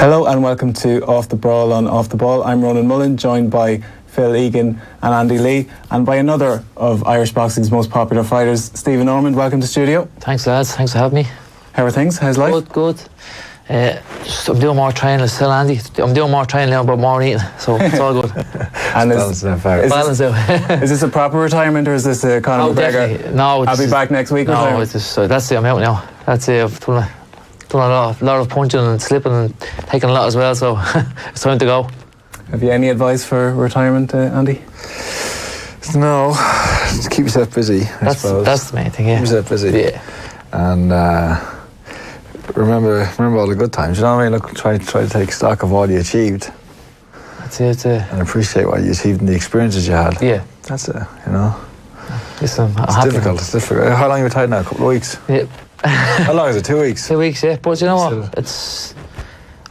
Hello and welcome to Off The Brawl on Off The Ball. I'm Ronan Mullen, joined by Phil Egan and Andy Lee, and by another of Irish boxing's most popular fighters, Stephen Ormond. Welcome to studio. Thanks, lads. Thanks for having me. How are things? How's life? Good. I'm doing more training still, Andy. I'm doing more training now, but more eating, so it's all good. And Balance out. Is this a proper retirement, or is this a Conor McGregor? Definitely. No, I'll be back next week. No, that's it. I'm out now. That's it. I've done a lot of punching and slipping and taking a lot as well, so it's time to go. Have you any advice for retirement, Andy? No, just keep yourself busy, I suppose. That's the main thing, yeah. Keep yourself busy. Yeah. And remember all the good times, you know what I mean? Look, try to take stock of what you achieved. That's it. And appreciate what you achieved and the experiences you had. Yeah. That's it, you know. Listen, it's difficult. How long have you retired now? A couple of weeks? Yeah. How long is it? 2 weeks? 2 weeks, yeah. But you know what?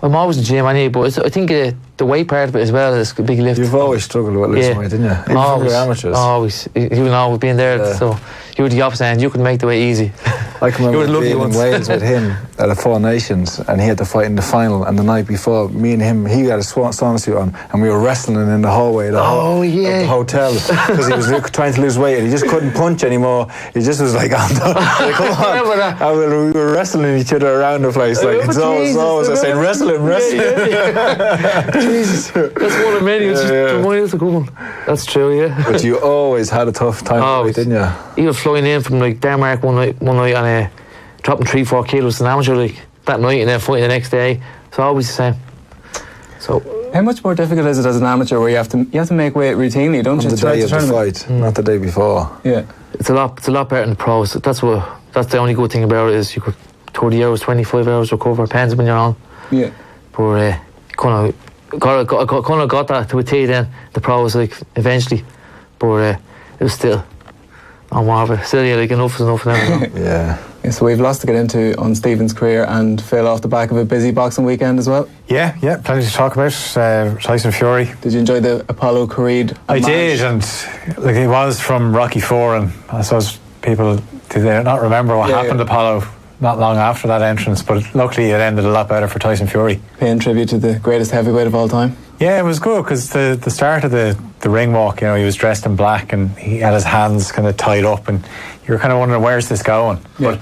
I'm always in the gym anyway, but I think the weight part of it as well is a big lift. You've always struggled with lifting weight, didn't you? Even from your amateurs. Always. Even now, we've been there, so you were the opposite end. You could make the weight easy. I can remember being in Wales with him at the Four Nations, and he had to fight in the final, and the night before, me and him, he had a swan suit on, and we were wrestling in the hallway of the hotel, because he was trying to lose weight, and he just couldn't punch anymore. He just was like, come on. And we were wrestling each other around the place, like, it's always I saying, wrestling. Jesus, that's one of many. It's just a good one. That's true, yeah. But you always had a tough time, didn't you? Even flying in from like Denmark one night and dropping 3-4 kilos an amateur like that night, and then fighting the next day. It's always the same. So how much more difficult is it as an amateur, where you have to make weight routinely, don't you? On the day of the fight, not the day before. Yeah, it's a lot better than the pros. That's the only good thing about it, is you could 30 hours, 25 hours recover, depends when you're on. Yeah. But kind of got that to a T then, the pros, like, eventually. But it was still on more of it. Still, yeah, like, enough is enough now. Yeah. So we've lots to get into on Stephen's career, and Phil, off the back of a busy boxing weekend as well. Yeah, plenty to talk about. Tyson Fury. Did you enjoy the Apollo Creed? I did, and like, it was from Rocky IV, and I suppose people, did they not remember what happened to Apollo not long after that entrance, but luckily it ended a lot better for Tyson Fury. Paying tribute to the greatest heavyweight of all time. Yeah, it was good, because the start of the ring walk, you know, he was dressed in black and he had his hands kind of tied up, and you were kind of wondering, where's this going? Yeah.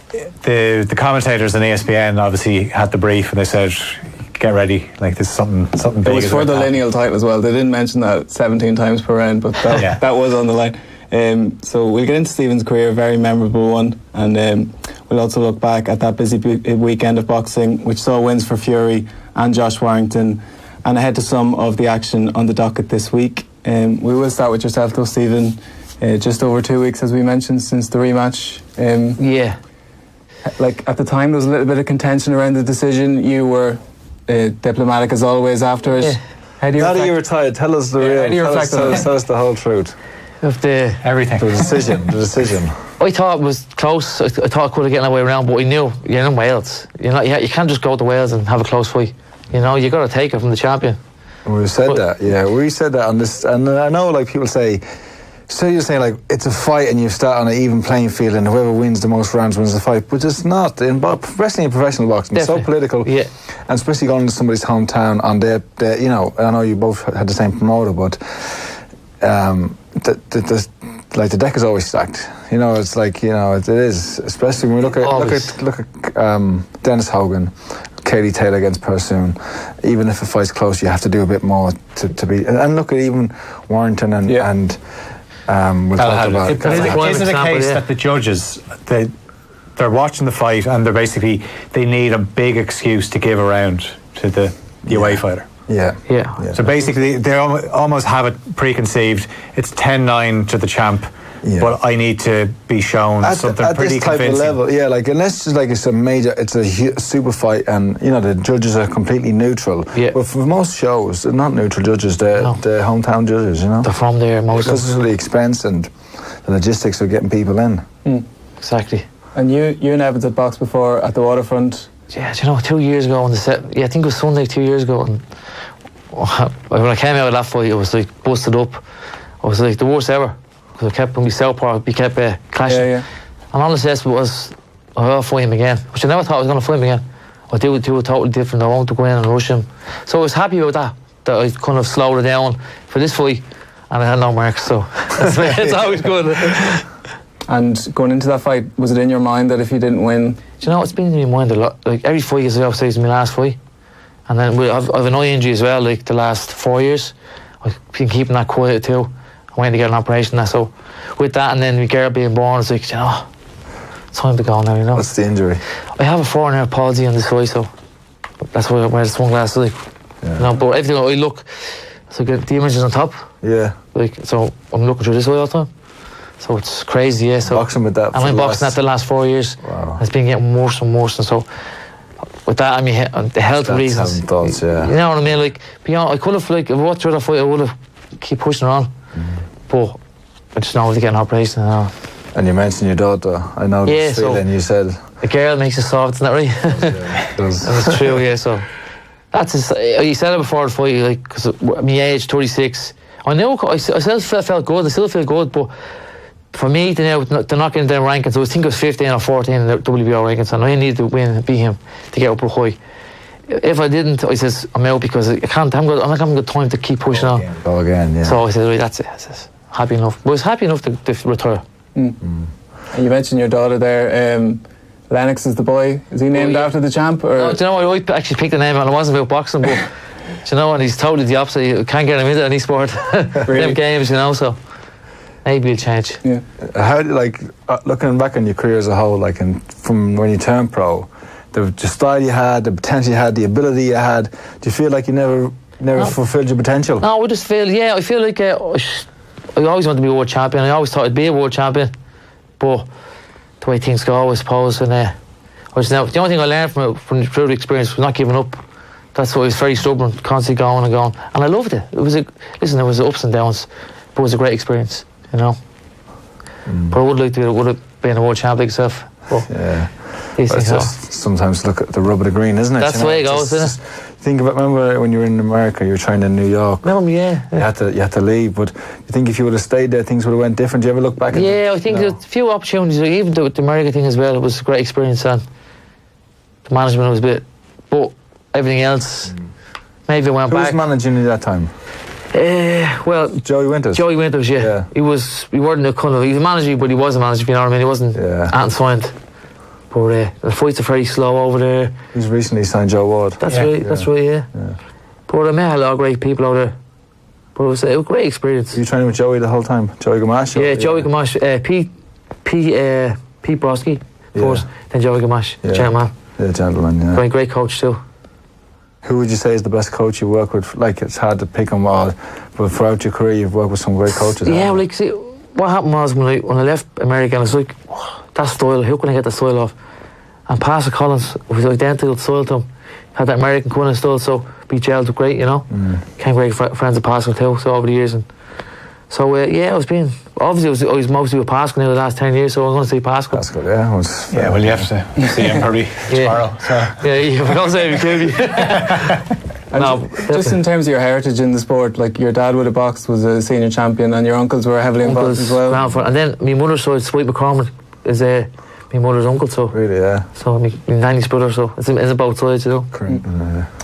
But the commentators on ESPN obviously had the brief, and they said, get ready, like, this is something big. It was for the lineal title as well. They didn't mention that 17 times per round, but that was on the line. So we'll get into Stephen's career, a very memorable one, and we'll also look back at that busy weekend of boxing, which saw wins for Fury and Josh Warrington, and ahead to some of the action on the docket this week. We will start with yourself though, Stephen. Just over 2 weeks, as we mentioned, since the rematch. Yeah. Like, at the time, there was a little bit of contention around the decision. You were diplomatic as always after it. Yeah. How do you retired? Tell us the real. How do you reflect on tell us the whole truth. Of everything. The decision. I thought it was close. I thought I could have gotten away around, but I knew you're in Wales. You can't just go to Wales and have a close fight. You know, you got to take it from the champion. We said that, yeah. We said that on this, and I know, like, people say, so you're saying, like, it's a fight and you start on an even playing field and whoever wins the most rounds wins the fight, but it's not. In wrestling and professional boxing, it's so political, and especially going to somebody's hometown on their, you know, I know you both had the same promoter, but the deck is always stacked. You know, it's like, you know, it is, especially when we look at Dennis Hogan, Katie Taylor against Pursoon. Even if a fight's close, you have to do a bit more to be. And look at even Warrington and we'll talk about. Isn't it a case that the judges, they're watching the fight and they need a big excuse to give around to the away fighter? Yeah. So basically, they almost have it preconceived. It's 10-9 to the champ. Yeah. But I need to be shown something pretty convincing. At this type of level, like, unless it's a super fight, and you know the judges are completely neutral. Yeah. But for most shows, they're not neutral judges. They're hometown judges. You know, they're from there most. Because of the expense and the logistics of getting people in. Exactly. And you and Evans had boxed before at the Waterfront. Yeah, do you know, 2 years ago on the set. Yeah, I think it was Sunday 2 years ago, and when I came out of that fight, I was like busted up. I was like the worst ever. I kept on my southpaw, we kept clashing. And all the assessment was, I'll fight him again, which I never thought I was going to fight him again. I do it totally different. I want to go in and rush him. So I was happy about that I kind of slowed it down for this fight, and I had no marks, so it's always good. And going into that fight, was it in your mind that if you didn't win? Do you know, it's been in my mind a lot. Like, every fight is obviously is my last fight. And then I've an eye injury as well, like the last 4 years. I've been keeping that quiet too. I went to get an operation now, so with that and then my girl being born, it's like, you know, it's time to go now, you know. What's the injury? I have a foreign palsy on this eye, so that's why I wear the sunglasses, like. Yeah. You know, but everything I look, so the images on top. Yeah. Like, so I'm looking through this eye all the time. So it's crazy, yeah. So boxing with that. And I'm boxing that the last 4 years. Wow. It's been getting worse and worse, and so with that, I mean, the health reasons. Thoughts, yeah. You know what I mean? Like, beyond, I could have, like, if I walked through that fight, I would have keep pushing on. But I just know to get an operation now. And you mentioned your daughter. I know this feeling you said. The girl makes you soft, isn't that right? Yeah, it does. And it's true, yeah. So that's you said it before the fight, like, because at my age, 36, I know I still felt good. I still feel good, but for me to not get into the rankings, I think it was 15 or 14 in the WBO rankings, and I needed to win and beat him to get up high. If I didn't, I says I'm out because I can't. I'm not having the time to keep pushing on. Go again, yeah. So I said, right, that's it. I says, happy enough. But I was happy enough to retire. And you mentioned your daughter there. Lennox is the boy. Is he named after the champ? Or? No, do you know what? I actually picked the name and it wasn't about boxing, but do you know what? He's totally the opposite. You can't get him into any sport. Really? Them games, you know. So maybe it'll change. Yeah. How like looking back on your career as a whole, like from when you turned pro, the style you had, the potential you had, the ability you had. Do you feel like you never fulfilled your potential? No, I just feel. Yeah, I feel like I always wanted to be a world champion. I always thought I'd be a world champion, but the way things go, I suppose, and the only thing I learned from through the experience was not giving up. That's why I was very stubborn, constantly going and going, and I loved it. It was there was ups and downs, but it was a great experience, you know. But I would have been a world champion myself. Yeah. It's just sometimes look at the rub of the green, isn't it? That's the way it goes, isn't it? Remember when you were in America, you were training in New York. Yeah. You had to leave, but you think if you would have stayed there, things would have went different? Do you ever look back at I think there's a few opportunities, even with the America thing as well. It was a great experience, and the management was a bit, but everything else, maybe I went back. Who was managing you that time? Well, Joey Winters. Joey Winters, yeah. He was a manager, but he was a manager, if you know what I mean. He wasn't signed. But the fights are very slow over there. He's recently signed Joe Ward. That's right, yeah. But I met a lot of great people out there. But it was a great experience. Were you training with Joey the whole time? Joey Gamache? Yeah, Joey Gamache. Pete Broski, first, then Joey Gamache, the gentleman. Yeah, gentleman, yeah. Great coach too. Who would you say is the best coach you work with? Like, it's hard to pick them all, but throughout your career you've worked with some great coaches. Yeah, like, see, what happened was when I left America, I was like, that style, how can I get that style off? And Pastor Collins was identical style to him. Had that American kind of style, so we gelled great, you know. Became great friends with Pascal too, so over the years. And so, I was being, obviously I was mostly with Pascal now the last 10 years, so I'm going to see Pascal. Pascal, yeah. Well, you have to see him probably tomorrow. So. Yeah, we don't say we could be. No, just in terms of your heritage in the sport, like your dad would have boxed, was a senior champion, and your uncles were heavily involved as well. And then my mother's side, Sweet McCormick, is my mother's uncle, so. Really, yeah. So my nanny's brother, so it's both sides, you know. Correct.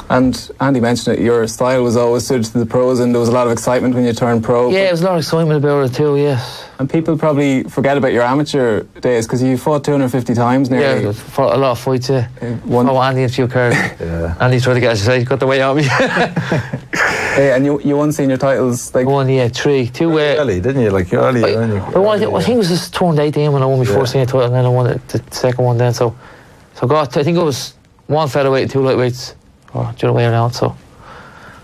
And Andy mentioned it, your style was always suited to the pros, and there was a lot of excitement when you turned pro. Yeah, there was a lot of excitement about it too, yes. And people probably forget about your amateur days, because you fought 250 times nearly. Yeah, fought a lot of fights, yeah. Andy in a few cards. Andy tried to get, as I say, got the way out of me. And you won senior titles, like... Won, 3. 2 early, didn't you? Like, early. I think it was just turned 18 when I won my first senior title, and then I won the second one then, so I think it was 1 featherweight and 2 lightweights, or the other way around, so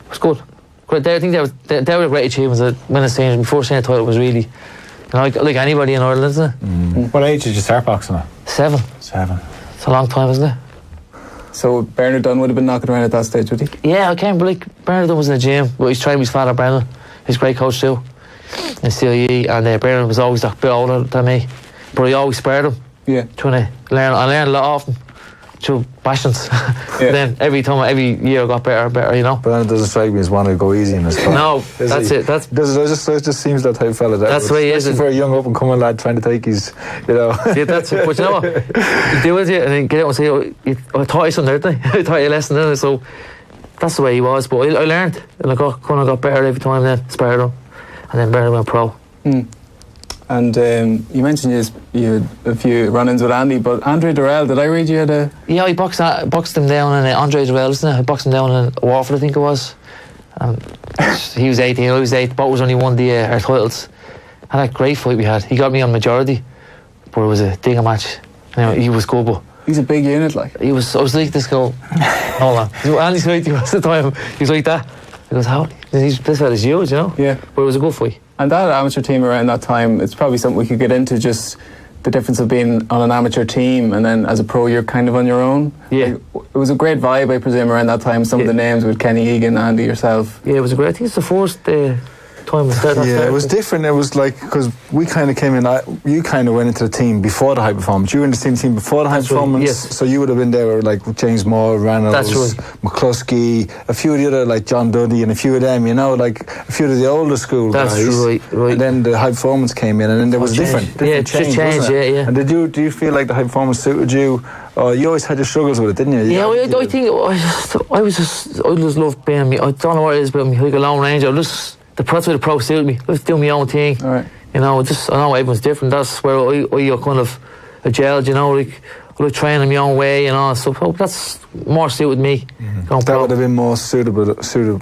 it was good. I think they were great achievements. Winning senior, my first senior title was really, like anybody in Ireland, isn't it? What age did you start boxing at? 7. It's a long time, isn't it? So Bernard Dunn would have been knocking around at that stage, would he? Yeah, I can't believe Bernard Dunn was in the gym, but he's training with his father Brendan. He's a great coach too, in CIE, and Bernard was always a bit older than me, but he always spared him. Yeah. Trying to learn. I learned a lot off him. through passions. But then every year I got better and better, you know. But then it doesn't strike me as one to go easy in his sport. No, that's it. It just seems that type of fella. That's the way he is. For a young up and coming lad trying to take his, you know. Yeah, that's it. But you know what? You do it, and then get out and say, I taught you something, didn't I? I taught you a lesson, didn't I? So that's the way he was. But I learned, and I got better every time then, sparred him, and then better went pro. And you mentioned you had a few run-ins with Andy, but Andre Durrell, did I read you had a... Yeah, I boxed him down in Andre Durrell, isn't it? I boxed him down in Warford, I think it was. He was 18, I was 8, both was only won our titles. And that great fight we had. He got me on majority, but it was a dinger match. Anyway, he was good, but... He's a big unit, like. I was like this guy. Hold on. Andy's height, he was at the time. He was like that. He goes, how? This fella's huge, you know? Yeah. But it was a good fight. And that amateur team around that time, it's probably something we could get into, just the difference of being on an amateur team and then as a pro you're kind of on your own. Yeah. Like, it was a great vibe, I presume, around that time. Some of the names with Kenny Egan, Andy, yourself. Yeah, it was a great... I think it's the first time we started. Yeah, it was different. It was like, because we kind of came in, you kind of went into the team before the high performance. You were in the same team before the high performance. Right, yes. So you would have been there with like James Moore, Reynolds, McCluskey, a few of the other, like John Dudley and a few of them, you know, like a few of the older school guys. That's right. And then the high performance came in and then there was different change, yeah. And do you feel like the high performance suited you? You always had your struggles with it, didn't you? Yeah, I think I just loved being me. I don't know what it is about me, like a Lone Ranger. The pro suited me. Just do my own thing. All right. You know, I know everyone's different. That's where I kind of gelled, you know, like training my own way and all that stuff. That's more suited me. That would have been more suitable,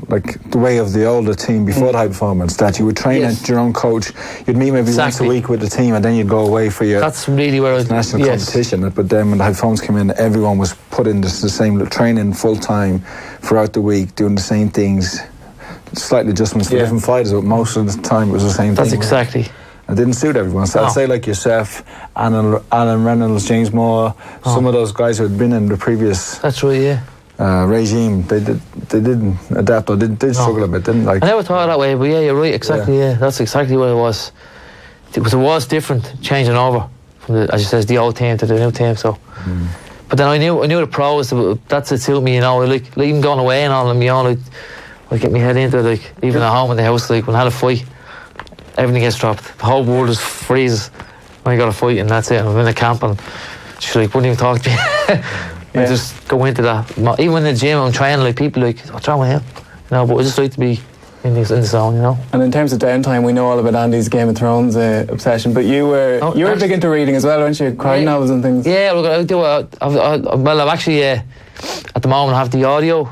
like the way of the older team before the high performance, that you would train at your own coach. You'd meet maybe once a week with the team and then you'd go away for your That's really where national competition. But then when the high performance came in, everyone was put in the same training full time throughout the week, doing the same things. Slight adjustments for different fighters, but most of the time it was the same thing. That's exactly. It didn't suit everyone. So I'd say like yourself, Alan Reynolds, James Moore, some of those guys who had been in the previous regime, they didn't adapt or did struggle a bit, didn't like. I never thought that way, but yeah, you're right, exactly, yeah. That's exactly what it was. It was different, changing over from as you said, the old team to the new team, so. But then I knew the pros, that's it suited me, you know, like even going away and all them, you know, like get my head into it, like even at home in the house, like when I had a fight, everything gets dropped. The whole world just freezes when you got a fight and that's it. I'm in a camp and she's like, wouldn't even talk to me. I just go into that. Even in the gym, I'm training, like people like, what's wrong with him? You know, but I just like to be in the zone, you know. And in terms of downtime, we know all about Andy's Game of Thrones obsession, but you were big into reading as well, weren't you? Crime novels and things. Yeah, look, I do. I've actually. At the moment, I have the audio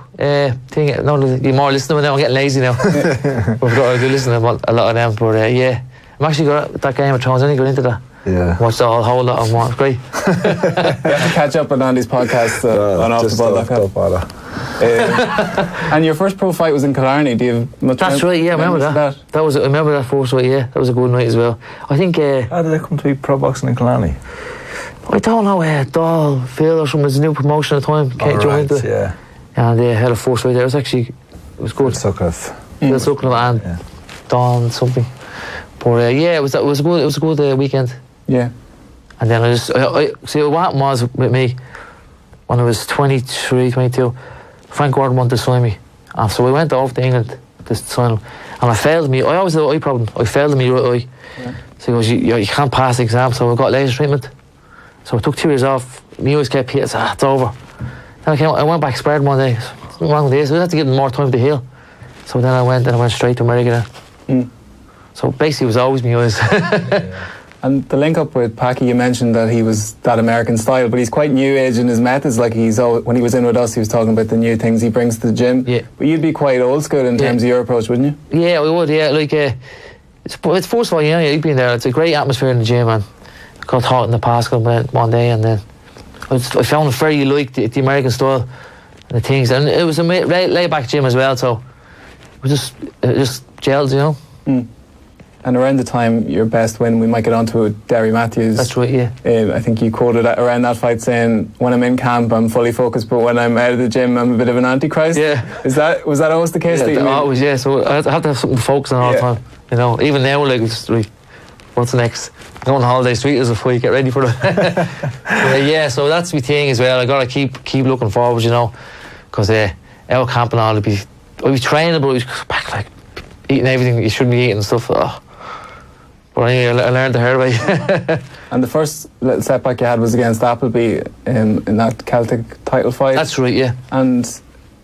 thing. No, you're more listening now. I'm getting lazy now. I've got to listen to a lot of them. But I'm actually got that Game of Thrones. I only got into that. Yeah. Watched the whole lot of them. It's great. You have to catch up on Andy's podcast on Off The Brawl. And your first pro fight was in Killarney. Do you have much? That's right. Yeah, I remember that. I remember that first fight. Yeah, that was a good night as well. I think. How did it come to be pro boxing in Killarney? I don't know, Doll, Phil or something, was a new promotion at the time, joined it. Yeah. And they had a first fight there. It was good. Phil Sutcliffe and Dawn something. But it was a good weekend. Yeah. And then I see what happened was with me, when I was 23, 22, Frank Gordon wanted to sign me. And so we went over to England to sign him. And I failed me. I always had an eye problem. I failed in my right eye. Yeah. So he goes, you can't pass the exam, so I got laser treatment. So I took 2 years off. My eyes kept hitting. It's over. Then I went back, sparred one day. Something wrong with this. So I had to give them more time to heal. So then I went straight to America. So basically, it was always my eyes. And the link up with Packy, you mentioned that he was that American style, but he's quite new age in his methods. Like when he was in with us, he was talking about the new things he brings to the gym. Yeah. But you'd be quite old school in terms of your approach, wouldn't you? Yeah, we would. Yeah, like it's first of all, you've been there. It's a great atmosphere in the gym, man. Got taught in the Pascal one day, and then I found it very like the American style and the things, and it was a laid back gym as well, so it just gelled, you know. And around the time your best win, we might get onto it, Derry Matthews. That's right, yeah. I think you quoted around that fight saying, when I'm in camp I'm fully focused, but when I'm out of the gym I'm a bit of an antichrist. Yeah. Was that always the case? Yeah, always, yeah. So I have to have something to focus on all the time, you know. Even now, like, it's like what's next? Going on holiday street as before you get ready for it. Yeah, so that's my thing as well. I gotta keep looking forward, you know, because our camp and all, I'd be training, but I'd be back like eating everything you shouldn't be eating and stuff. Oh. But anyway, I learned the hard way. And the first little setback you had was against Appleby in that Celtic title fight. That's right, yeah. And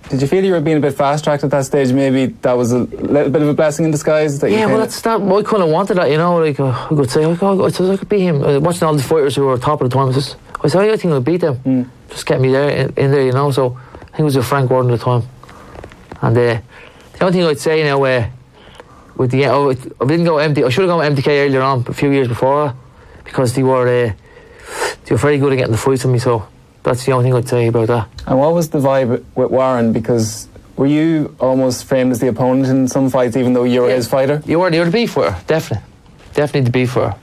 did you feel you were being a bit fast-tracked at that stage? Maybe that was a little bit of a blessing in disguise? That yeah, well, that's that. I kind of wanted that, you know. Like, I could say, I could beat him. Watching all the fighters who were top of the time, I said, I think I'll beat them. Just get me there, in there, you know. So I think it was with Frank Gordon at the time. And the only thing I'd say now, with the I didn't go MD. I should have gone MDK earlier on, a few years before, because they were very good at getting the fights with me. So that's the only thing I'd say about that. And what was the vibe with Warren? Because were you almost framed as the opponent in some fights, even though you were his fighter? You were the beef fighter, definitely the beef fighter.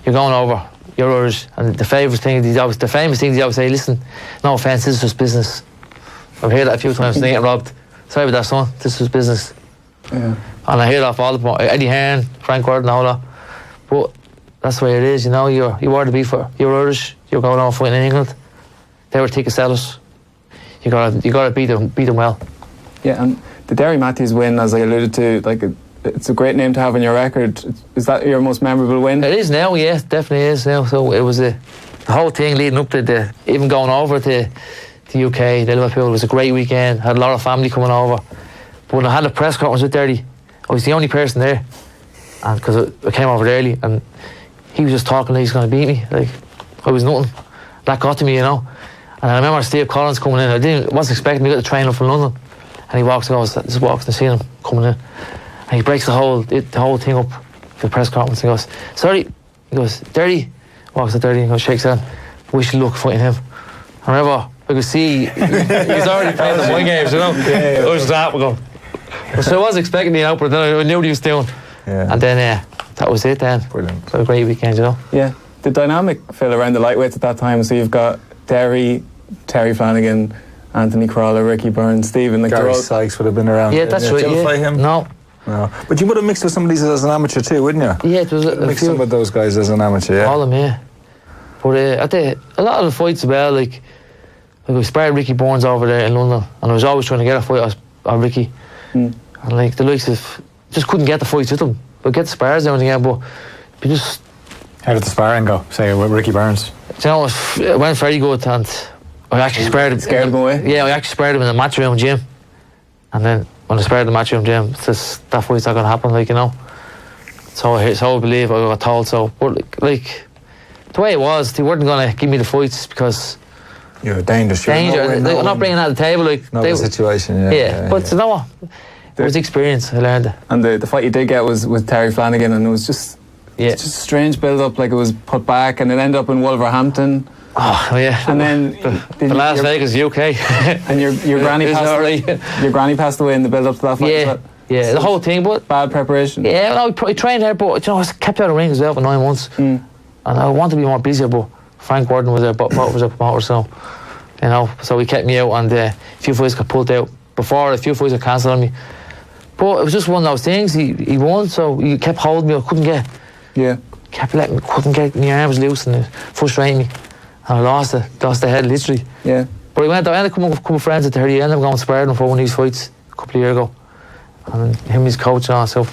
You're going over, you're Irish, and the famous thing they always say, listen, no offence, this is just business. I've heard that a few times. They get robbed. Sorry about that, son. This is business. Yeah. And I hear that off all the Eddie Hearn, Frank Gordon, all that. But that's the way it is, you know. You are the beef fighter. You're Irish. You're going on fighting in England. They were ticket sellers. You gotta beat them well. Yeah, and the Derry Matthews win, as I alluded to, like it's a great name to have on your record. Is that your most memorable win? It is now, yeah, it definitely is now. So it was the whole thing leading up to even going over to the UK, the Liverpool. It was a great weekend. Had a lot of family coming over. But when I had a press conference with Derry, I was the only person there, and because I came over early, and he was just talking like he's going to beat me. Like I was nothing. That got to me, you know. And I remember Steve Collins coming in. I wasn't expecting me to get the train up from London, and he walks and goes, just walks and I see him coming in, and he breaks the whole thing up for the press conference. He goes, sorry. He goes, Derry. Walks to Derry and goes, shakes hand. Wish you luck fighting him. I remember I could see he's already playing the one games, you know. It was that we're going. So I was expecting the out, but then I knew what he was doing. Yeah. And then that was it then. Brilliant. So a great weekend, you know. Yeah. The dynamic, Phil, around the lightweights at that time, so you've got Derry, Terry Flanagan, Anthony Crawler, Ricky Burns, Stephen. Like Gary Sykes would have been around. Yeah, that's right. Did you ever fight him? No. But you would have mixed with some of these as an amateur too, wouldn't you? Yeah, it was mixed some with those guys as an amateur, yeah. All of them, yeah. But a lot of the fights as well, like I sparred Ricky Burns over there in London, and I was always trying to get a fight on Ricky. And like the likes of, just couldn't get the fights with them. But get the spars down again, but you just... How did the sparring go, say, with Ricky Burns? You know, it went very good, and I actually sparred him. Scared him away? Yeah, I actually sparred him in the match room gym. And then when I sparred in the match room gym, it's just, that fight's not going to happen, like, you know. So I believe I got told so. But like the way it was, they weren't going to give me the fights because... You're dangerous. They're not bringing it at the table. Like, the situation, yeah. But you know what? It was the experience, I learned it. And the fight you did get was with Terry Flanagan, and it was just... Yeah. It's just a strange build-up, like it was put back and it ended up in Wolverhampton. Oh, yeah. And then... the Las Vegas, UK. And your granny passed away in the build-up to that fight. Yeah, yeah, the whole thing, but... Bad preparation. Yeah, no, I trained there, but you know, I kept out of the ring as well for 9 months. And I wanted to be more busier, but Frank Gordon was a promoter, so... You know, so he kept me out, and a few fights got pulled out. Before, a few fights got cancelled on me. But it was just one of those things. He won, so he kept holding me. I couldn't get... Yeah. Couldn't get my arms loose, and it frustrated me. And I lost the head, literally. Yeah. But I ended up coming with a couple of friends at 30. I ended up going sparring for one of these fights a couple of years ago. And him, his coach and all, so...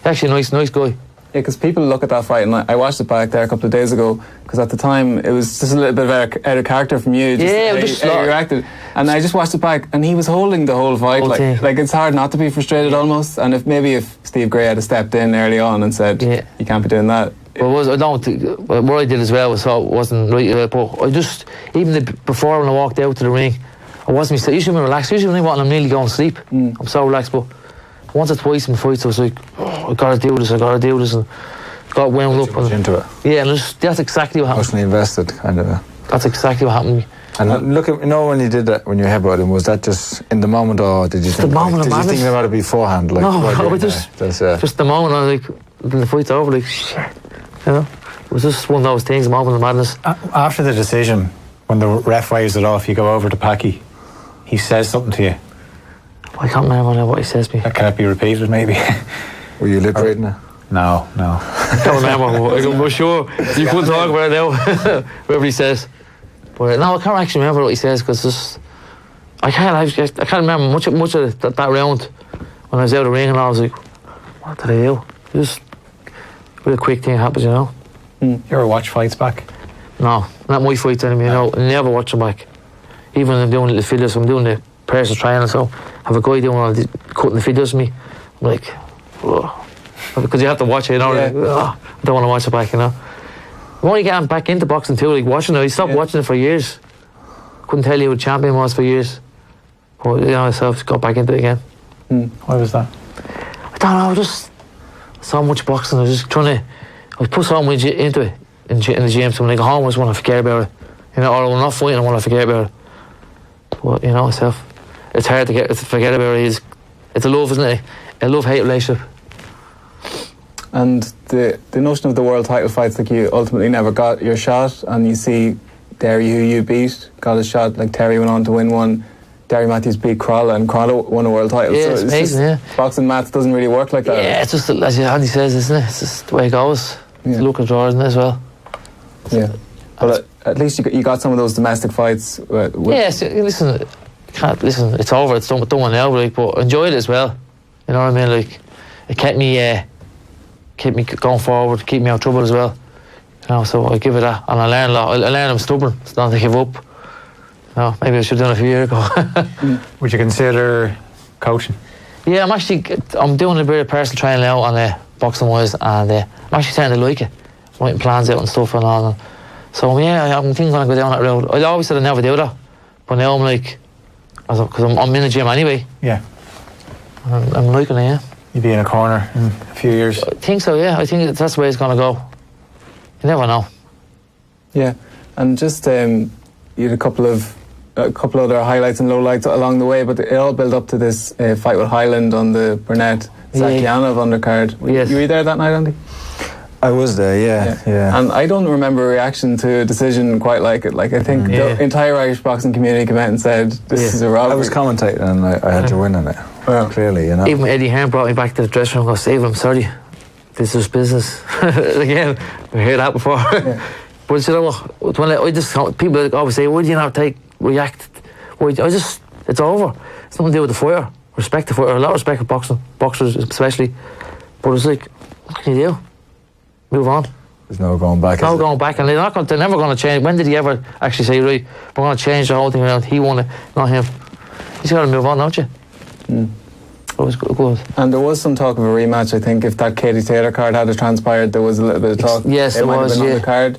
Actually, nice guy. Yeah, because people look at that fight, and I watched it back there a couple of days ago, because at the time it was just a little bit out of character from you. Just how you reacted. And I just watched it back, and he was holding the whole fight. Like it's hard not to be frustrated almost. And if Steve Gray had stepped in early on and said, you can't be doing that. Well, what I did as well wasn't right. But I just, even before when I walked out to the ring, I wasn't usually I'm relaxed. Usually when I'm nearly going to sleep, I'm so relaxed. But once or twice in fights, I was like, I gotta do this, and got wound up. And into it. Yeah, and that's exactly what happened. Emotionally invested, kind of. That's exactly what happened to me. And look, when you did that, when you headbutted him, was that just in the moment, or did you think about it beforehand? Like, no, just the moment. I was like, the fight's over, like, shit. You know, it was just one of those things, the moment of madness. After the decision, when the ref waves it off, you go over to Packy. He says something to you. I can't remember what he says to me. Can it be repeated, maybe? Were you lip reading it? No. I can't remember. I'm sure you couldn't talk about it now. Whatever he says. But no, I can't actually remember what he says because I can't remember much of that round when I was out of the ring, and I was like, what did I do? Just a real quick thing happens, you know. You ever watch fights back? No, not my fights anymore. No. I never watch them back. Even when I'm doing little fillers, I'm doing the personal training, so have a guy doing all the cutting the fillers with me. I'm like, because you have to watch it, you know. Yeah. Like, I don't want to watch it back, you know. I'm only getting back into boxing too, like watching it. I stopped watching it for years. Couldn't tell you who the champion was for years. But you know, so I got back into it again. Why was that? I don't know, just so much boxing. I was just trying to, I put so much into it in the gym. So when I go home, I just want to forget about it. You know, or when I'm not fighting, I want to forget about it. But you know, it's hard to forget about it. It's a love, isn't it? A love-hate relationship. And the notion of the world title fights, like you ultimately never got your shot, and you see Derry, who you beat, got a shot. Like Terry went on to win one. Derry Matthews beat Crawler, and Crawler won a world title. Yeah, so it's amazing, boxing maths doesn't really work like that. Yeah, it's just as Andy says, isn't it? It's just the way it goes. It's luck and draw, isn't it, as well? Yeah. But at least you got some of those domestic fights. Yes, listen, it's over. It's done one now, like, but enjoyed it as well. You know what I mean? Like, it kept me going forward, keep me out of trouble as well. You know, so I give it that, and I learn a lot. I learn I'm stubborn, it's not to give up. You know, maybe I should have done it a few years ago. Would you consider coaching? Yeah, I'm doing a bit of personal training now on boxing wise, and I'm actually starting to like it. Writing plans out and stuff and all. So yeah, I'm thinking I'm going to go down that road. I always said I'd never do that, but now I'm like, because I'm in the gym anyway. Yeah. I'm liking it, yeah. You'd be in a corner in a few years. I think so, yeah. I think that's the way it's going to go. You never know. Yeah, and just you had a couple other highlights and lowlights along the way, but it all built up to this fight with Highland on the Burnett Zakianov undercard. Yes. You were there that night, Andy? I was there, yeah. And I don't remember a reaction to a decision quite like it. Like, I think the entire Irish boxing community came out and said, this is a robbery. I was commentating and I had to win in it. Well, clearly, you know. Even Eddie Hearn brought me back to the dressing room and goes, Stephen, I'm sorry. This is business. Again, I heard that before. Yeah. But you know what? When people always say, why do you not react? It's over. It's nothing to do with the fighter. Respect the fighter. A lot of respect for boxers especially. But it's like, what can you do? Move on. There's no going back. No going back, and they're never going to change. When did he ever actually say, right, we're going to change the whole thing around? He won it, not him. He's got to move on, don't you? It was good. And there was some talk of a rematch. I think if that Katie Taylor card had transpired, there was a little bit of talk. Yes, it might was. Have been on the card.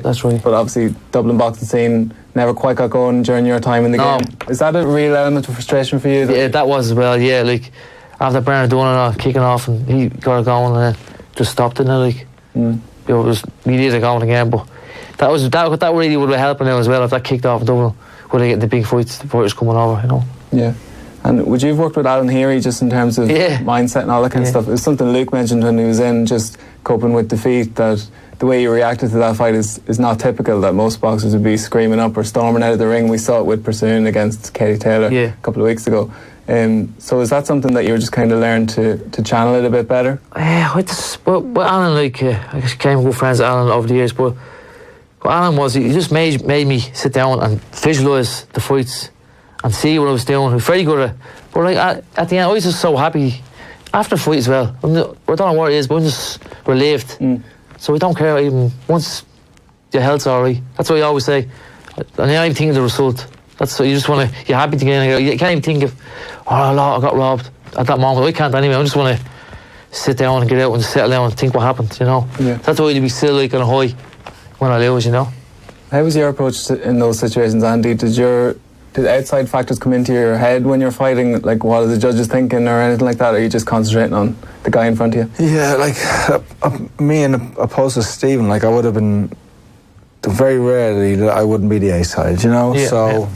That's right. But obviously, Dublin boxing scene never quite got going during your time in the game. Is that a real element of frustration for you? Yeah, that was as well. Yeah, like after Bernard doing it, kicking off, and he got it going, and then just stopped it. Like, you know, we needed it going again. But that really would have helped now as well if that kicked off in Dublin. Would have get the big fights, the fighters coming over, you know. Yeah. And would you have worked with Alan Heary just in terms of mindset and all that kind of stuff? It was something Luke mentioned when he was in, just coping with defeat, that the way you reacted to that fight is not typical, that most boxers would be screaming up or storming out of the ring. We saw it with Pursuing against Katie Taylor a couple of weeks ago. So is that something that you were just kind of learned to channel it a bit better? Yeah, with Alan, like, I became good friends with Alan over the years, but what Alan was, he just made me sit down and visualise the fights and see what I was doing. He was very good at it. But like at the end, I was just so happy after the fight as well. I don't know what it is, but I'm just relieved. So we don't care even once your health's alright. That's what I always say. And you're not even thinking of the result. That's what you just want to. You're happy to get in. You can't even think of, oh Lord, I got robbed at that moment. I can't anyway. I just want to sit down and get out and settle down and think what happened. You know. Yeah. That's why you'd be still like on a high when I lose. You know. How was your approach in those situations, Andy? Did outside factors come into your head when you're fighting? Like, what are the judges thinking or anything like that? Or are you just concentrating on the guy in front of you? Yeah, like me and opposed to Stephen, like I would have been very rarely that I wouldn't be the A side, you know.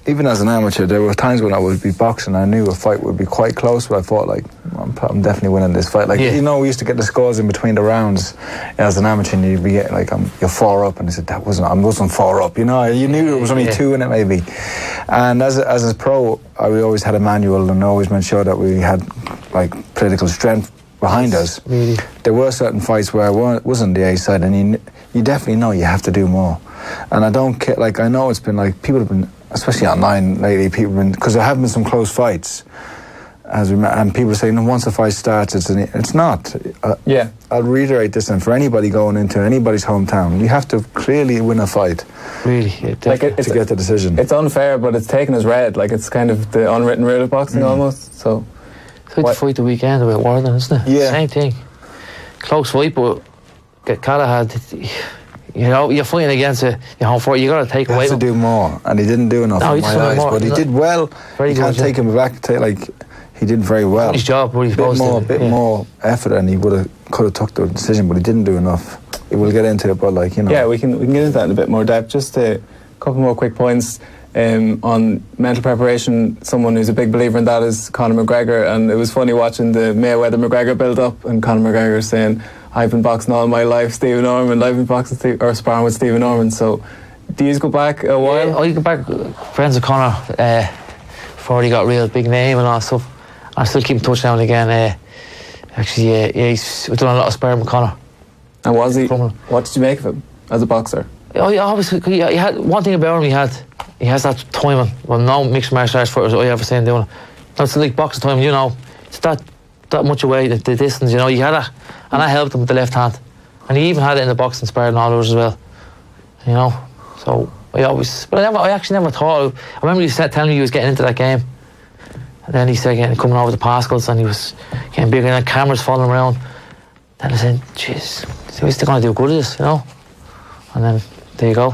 Even as an amateur, there were times when I would be boxing. I knew a fight would be quite close, but I thought like I'm definitely winning this fight. Like you know, we used to get the scores in between the rounds as an amateur, and you'd be getting like you're 4 up, and I said I wasn't 4 up. You know, you knew there was only 2 in it maybe. And as a pro, we always had a manual and always made sure that we had like political strength behind us. Really. There were certain fights where I wasn't the A side, and you definitely know you have to do more. And I don't care, like, I know it's been like, people have been, especially online lately, people have been, because there have been some close fights, and people are saying, once the fight starts, it's not. I'll reiterate this, and for anybody going into anybody's hometown, you have to clearly win a fight. Really, to get the decision. It's unfair, but it's taken as read. Like, it's kind of the unwritten rule of boxing almost. So it's like the fight the weekend about Warrington, isn't it? Yeah. Same thing. Close fight, but Galahad, you know, you're fighting against it. You got to take away. He has to do more, and he didn't do enough in my eyes. But he did well. Very you can't take him back. He did very well. His job, what he's supposed to. A bit more effort, and he could have took the decision, but he didn't do enough. We'll get into it, but Yeah, we can get into that in a bit more depth. Just a couple more quick points on mental preparation. Someone who's a big believer in that is Conor McGregor, and it was funny watching the Mayweather-McGregor build-up, and Conor McGregor saying, "I've been boxing all my life, Stephen Ormond. I've been boxing or sparring with Stephen Ormond." So, do you go back a while? Yeah, I go back friends with Conor before he got a real big name and all that stuff. I still keep in touch now and again. We've done a lot of sparring with Conor. And was he? What did you make of him as a boxer? Oh, yeah, obviously, he had one thing about him. He has that timing. Well, no mixed martial arts fighters I ever seen doing it. That's like boxing timing. You know, it's that much away, the distance. You know, he had that, and I helped him with the left hand, and he even had it in the boxing sparring and all those as well. You know, so I actually never thought. I remember he telling me he was getting into that game. And then he started coming over the Pascals, and he was getting bigger, and the cameras following around. Then I said, "Jeez, he's going to do good at this, you know?" And then there you go.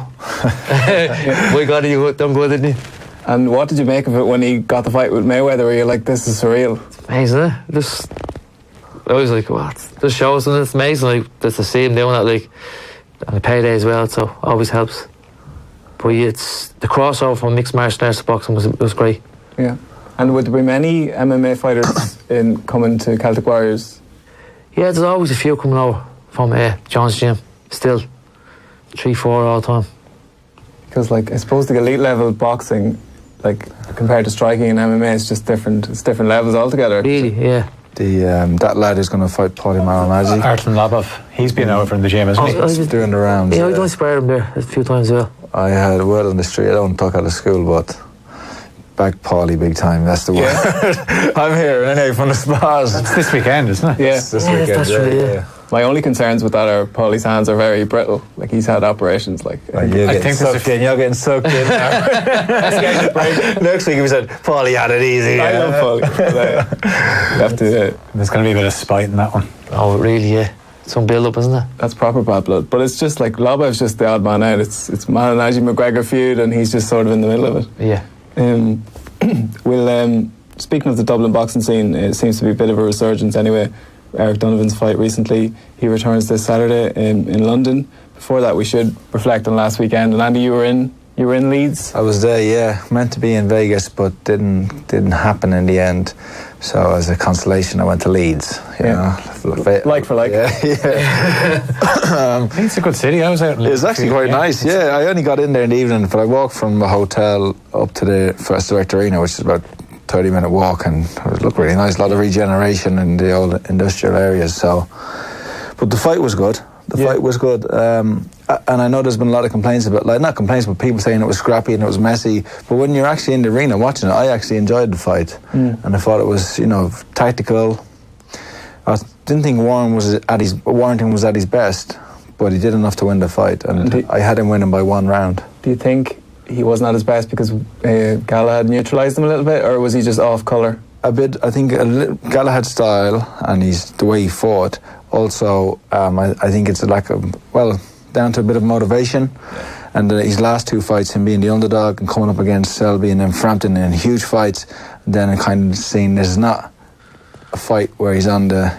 We got it done good, didn't he? And what did you make of it when he got the fight with Mayweather? Were you like, "This is surreal"? It's amazing, isn't it? I was like, "What?" This shows, and it's amazing, like, just to see him doing that, like, and the payday as well. So always helps. But it's the crossover from mixed martial arts to boxing was great. Yeah. And would there be many MMA fighters coming to Celtic Warriors? Yeah, there's always a few coming over from John's gym. Still 3-4 all the time. Because, I suppose the elite level boxing, compared to striking in MMA, it's just different. It's different levels altogether. Really, yeah. That lad who's going to fight Paulie Malignaggi. Artem Labov. He's been over in the gym, isn't he? He's doing the rounds. Yeah, I've done sparring him there a few times as well. I had a word on the street. I don't talk out of school, but back Paulie big time. That's the word. Yeah. I'm here anyway from the spars. It's this weekend, isn't it? Yeah, this weekend. That's true, yeah. My only concerns with that are Paulie's hands are very brittle. He's had operations. I think you're getting soaked in now. Next week we said Paulie had it easy. I love Paulie. Have to. There's going to be a bit of spite in that one. Oh, really? Yeah. Some build-up, isn't it? That's proper bad blood. But it's just Lobov's just the odd man out. It's Malignaggi McGregor feud, and he's just sort of in the middle of it. Yeah. Speaking of the Dublin boxing scene, it seems to be a bit of a resurgence anyway. Eric Donovan's fight recently, he returns this Saturday in London. Before that, we should reflect on last weekend. And Andy, you were in Leeds? I was there, yeah. Meant to be in Vegas, but didn't happen in the end. So as a consolation, I went to Leeds. You know, like for like. Yeah. It's a good city. I was out in Leeds. It was actually quite nice. Yeah, I only got in there in the evening, but I walked from the hotel up to the First Direct Arena, which is about 30-minute walk, and it looked really nice. A lot of regeneration in the old industrial areas. So, but the fight was good. The fight was good, and I know there's been a lot of complaints about, not complaints, but people saying it was scrappy and it was messy. But when you're actually in the arena watching it, I actually enjoyed the fight, and I thought it was, tactical. I didn't think Warrington was at his best, but he did enough to win the fight, and I had him winning by one round. Do you think he wasn't at his best because Galahad neutralised him a little bit, or was he just off colour? A bit. I think Galahad's style and the way he fought. Also, I think it's down to a bit of motivation. Yeah. And his last two fights, him being the underdog and coming up against Selby and then Frampton in huge fights, then I kind of seen this is not a fight where he's on the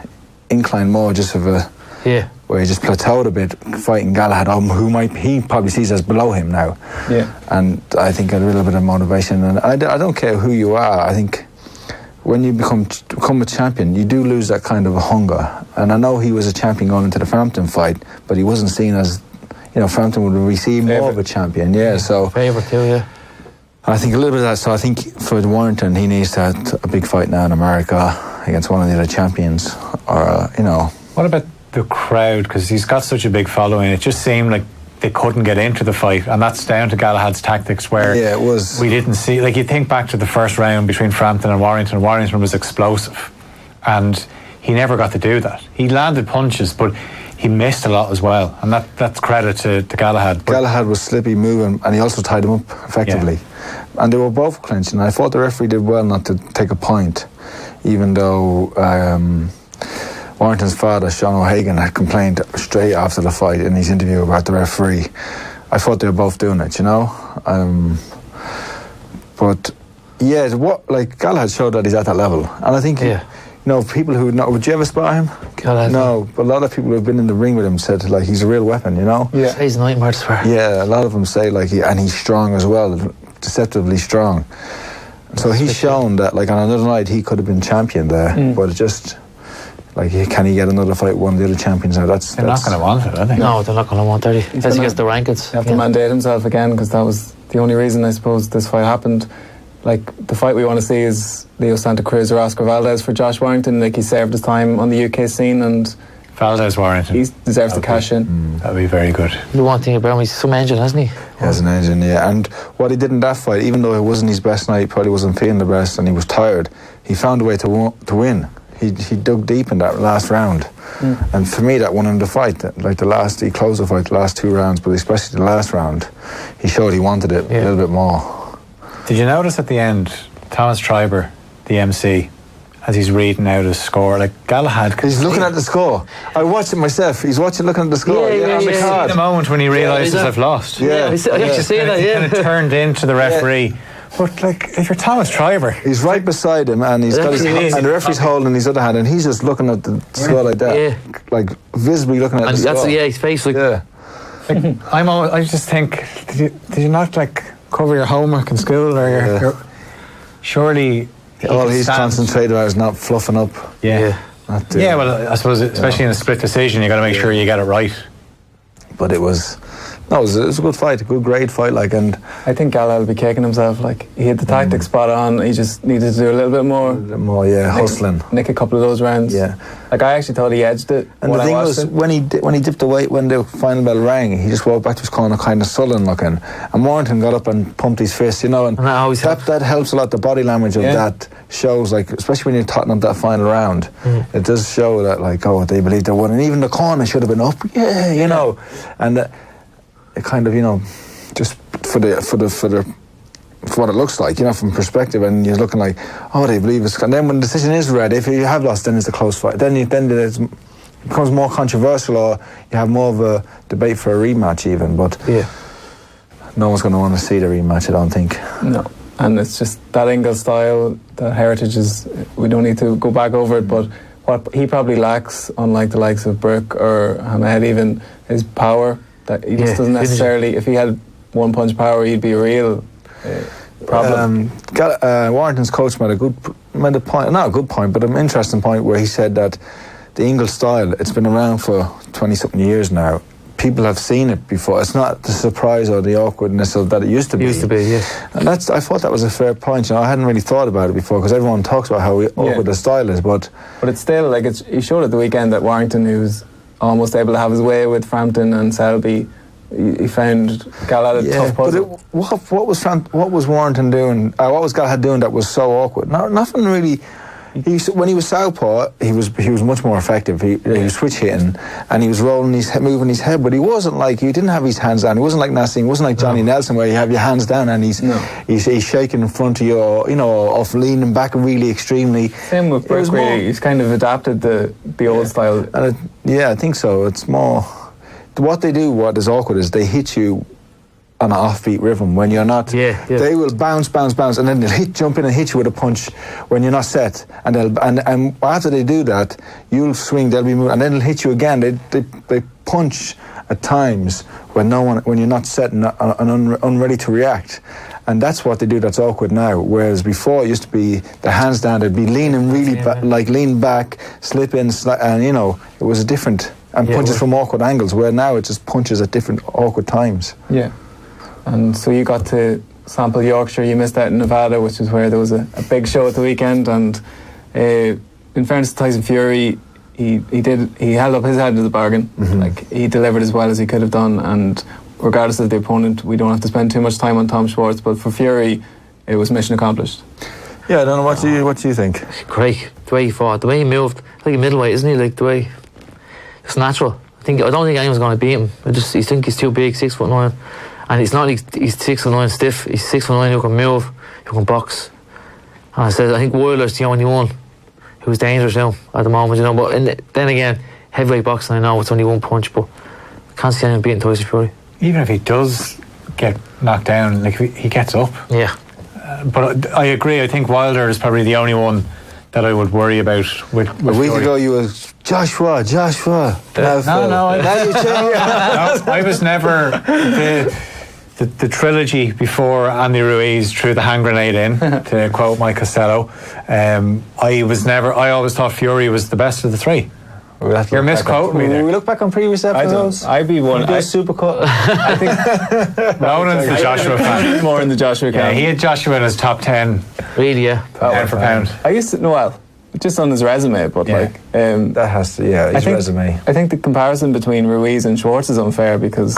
incline more, just of where he just plateaued a bit, fighting Galahad, who he probably sees as below him now. Yeah. And I think a little bit of motivation. And I don't care who you are. I think when you become a champion, you do lose that kind of a hunger. And I know he was a champion going into the Frampton fight, but he wasn't seen as, Frampton would receive more of a champion. Yeah, so favourite too, yeah. I think a little bit of that. So I think for Warrington, he needs to have a big fight now in America. against one of the other champions, or What about the crowd? Because he's got such a big following. It just seemed like they couldn't get into the fight, and that's down to Galahad's tactics, where it was. We didn't see, like, you think back to the first round between Frampton and Warrington. Warrington was explosive, and he never got to do that. He landed punches, but he missed a lot as well, and that's credit to Galahad. But Galahad was slippy moving, and he also tied him up effectively. Yeah. And they were both clinching. I thought the referee did well not to take a point, even though Warrington's father, Sean O'Hagan, had complained straight after the fight in his interview about the referee. I thought they were both doing it, but yeah, Galahad showed that he's at that level, and I think people who know, would you ever spar him? Galahad, no, but a lot of people who've been in the ring with him said he's a real weapon, Yeah, he's a nightmare to spar. Yeah, a lot of them say and he's strong as well, deceptively strong. So he's shown that on another night he could have been champion there, but it just. Can he get another fight with one of the other champions now? They're not going to want it, I think. No, they're not going to want it. As he gets the rankings. He have to mandate himself again, because that was the only reason, I suppose, this fight happened. The fight we want to see is Leo Santa Cruz or Oscar Valdez for Josh Warrington. He served his time on the UK scene, and Valdez Warrington. He deserves to cash in. That'd be very good. The one thing about him, he's some engine, hasn't he? He has an engine, yeah. And what he did in that fight, even though it wasn't his best night, he probably wasn't feeling the best, and he was tired, he found a way to win. He dug deep in that last round, and for me that won him the fight. He closed the fight the last 2 rounds, but especially the last round, he showed he wanted it a little bit more. Did you notice at the end, Thomas Treiber, the MC, as he's reading out his score, Galahad? He's looking at the score. I watched it myself. He's looking at the score. On the card. The moment when he realises I've lost. I actually see that. He kind of turned into the referee. Yeah. But if you're Thomas Treiber, he's right beside him, and he's got and the referee's holding his other hand, and he's just looking at the score like that, visibly looking at the score. His face I just think, did you not cover your homework in school, or your surely all he's concentrated on is not fluffing up. Well, I suppose especially in a split decision, you got to make sure you get it right. But it was a good fight, a good, great fight. And I think Galahad will be kicking himself. He hit the tactics spot on. He just needed to do a little bit more. Hustling. Nick a couple of those rounds. Yeah. I actually thought he edged it. And the thing was, when he dipped the weight, when the final bell rang, he just walked back to his corner, kind of sullen looking. And Warrington got up and pumped his fist, and that helps a lot. The body language of that shows, especially when you're totting up that final round, it does show that, they believe they won. And even the corner should have been up, and. It kind of, just for what it looks like, from perspective, and you're looking they believe it's. And then when the decision is read, if you have lost, then it's a close fight. Then it becomes more controversial, or you have more of a debate for a rematch, even. But no one's going to want to see the rematch, I don't think. No, and it's just that Engel style, that heritage is. We don't need to go back over it, but what he probably lacks, unlike the likes of Burke or Hamed, even, is power. That he just doesn't necessarily. If he had one punch power, he'd be a real problem. Warrington's coach made a point, not a good point, but an interesting point, where he said that the Engel style, it's been around for 20-something years now. People have seen it before. It's not the surprise or the awkwardness of that it used to be. And I thought that was a fair point. I hadn't really thought about it before, because everyone talks about how awkward the style is, but it's still he showed at the weekend that Warrington, who's almost able to have his way with Frampton and Selby, he found Galahad a tough puzzle. But what was Warrington doing? What was Galahad doing that was so awkward? Nothing really. When he was southpaw, he was much more effective. He was switch hitting, and he was moving his head. But he wasn't he didn't have his hands down. He wasn't like Nassim. He wasn't like Johnny Nelson, where you have your hands down and he's shaking in front of you, or off leaning back really extremely. Same with Burke. He's kind of adapted the old style. And I think so. It's more what they do. What is awkward is they hit you on an offbeat rhythm when you're not. They will bounce, and then they'll jump in and hit you with a punch when you're not set. And and after they do that, you'll swing, they'll be moving, and then they'll hit you again. They punch at times when you're not set and unready to react. And that's what they do that's awkward now. Whereas before it used to be the hands down, they'd be leaning really lean back, slip in, and it was a different, and punches from awkward angles, where now it just punches at different awkward times. Yeah. And so you got to sample Yorkshire. You missed out in Nevada, which is where there was a big show at the weekend. And in fairness to Tyson Fury, he held up his end of the bargain. Like, he delivered as well as he could have done, and regardless of the opponent, we don't have to spend too much time on Tom Schwartz. But for Fury, it was mission accomplished. Yeah, I don't know. What do you think? Great, the way he fought, the way he moved, like a middleweight, isn't he? Like the way, it's natural. I don't think anyone's going to beat him. I think he's too big, 6'9", and he's not. He's 6'9" stiff. He's 6'9" who can move, who can box. And I think Wilder's the only one who's dangerous now at the moment, you know. But then again, heavyweight boxing, I know it's only one punch, but I can't see anyone beating Tyson Fury. Even if he does get knocked down, like he gets up. Yeah. But I agree. I think Wilder is probably the only one that I would worry about with a week ago you were Joshua. No, I was never the trilogy before Andy Ruiz threw the hand grenade in, to quote Mike Costello. I always thought Fury was the best of the three. You're misquoting me there. We look back on previous episodes. I'd be one. Supercut. I think Ronan's the Joshua fan. More in the Joshua camp. Yeah, he had Joshua in his top 10. Really, yeah. Pound for pound. I used to, just on his resume, but that has to, his resume. I think the comparison between Ruiz and Schwartz is unfair because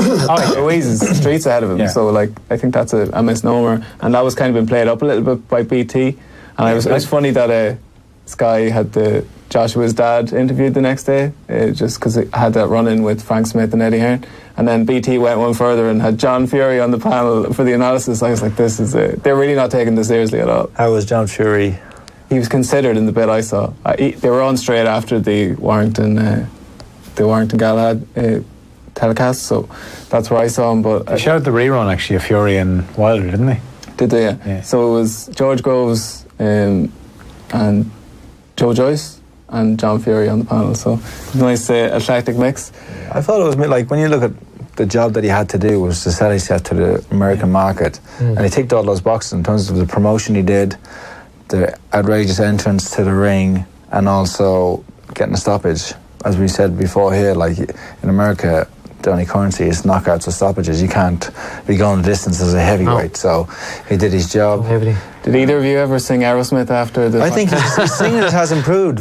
Ruiz is streets ahead of him. Yeah. So I think that's a misnomer, and that was kind of been played up a little bit by BT. And it was funny that Sky had Joshua's dad interviewed the next day, just because it had that run-in with Frank Smith and Eddie Hearn. And then BT went one further and had John Fury on the panel for the analysis. I was like, they're really not taking this seriously at all. How was John Fury? He was considered in the bit I saw. They were on straight after the Warrington Galahad telecast, so that's where I saw him. But they showed the rerun actually of Fury and Wilder, didn't they? Did they? Yeah. So it was George Groves and Joe Joyce and John Fury on the panel. So nice eclectic mix. I thought it was like when you look at the job that he had to do was to sell himself to the American market, and he ticked all those boxes in terms of the promotion he did, the outrageous entrance to the ring, and also getting a stoppage. As we said before here, like in America, the only currency is knockouts or stoppages. You can't be going the distance as a heavyweight. So he did his job. Did either of you ever sing Aerosmith after the... I think his singing has improved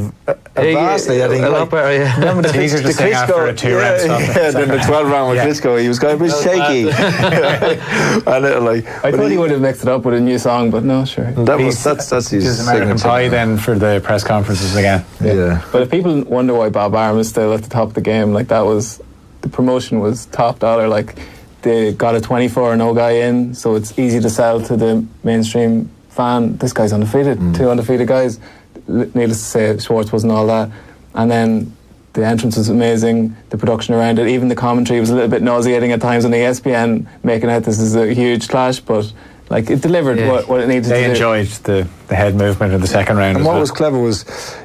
vastly. I think a lot better, yeah. Remember it's easier to sing after a 2-round stop. Yeah, then the 12 round with Klitschko, he was kind of a bit shaky. I thought he would have mixed it up with a new song, but no, sure. That's his American Pie then for the press conferences again. Yeah. But if people wonder why Bob Arum is still at the top of the game, like that was... The promotion was top dollar. Like they got a 24-0 guy in, so it's easy to sell to the mainstream fan. This guy's undefeated, 2 undefeated guys. Needless to say, Schwartz wasn't all that. And then the entrance was amazing, the production around it, even the commentary was a little bit nauseating at times on ESPN, making out this is a huge clash, but like it delivered what it needed to do. They enjoyed the head movement in the second round. And what was clever was,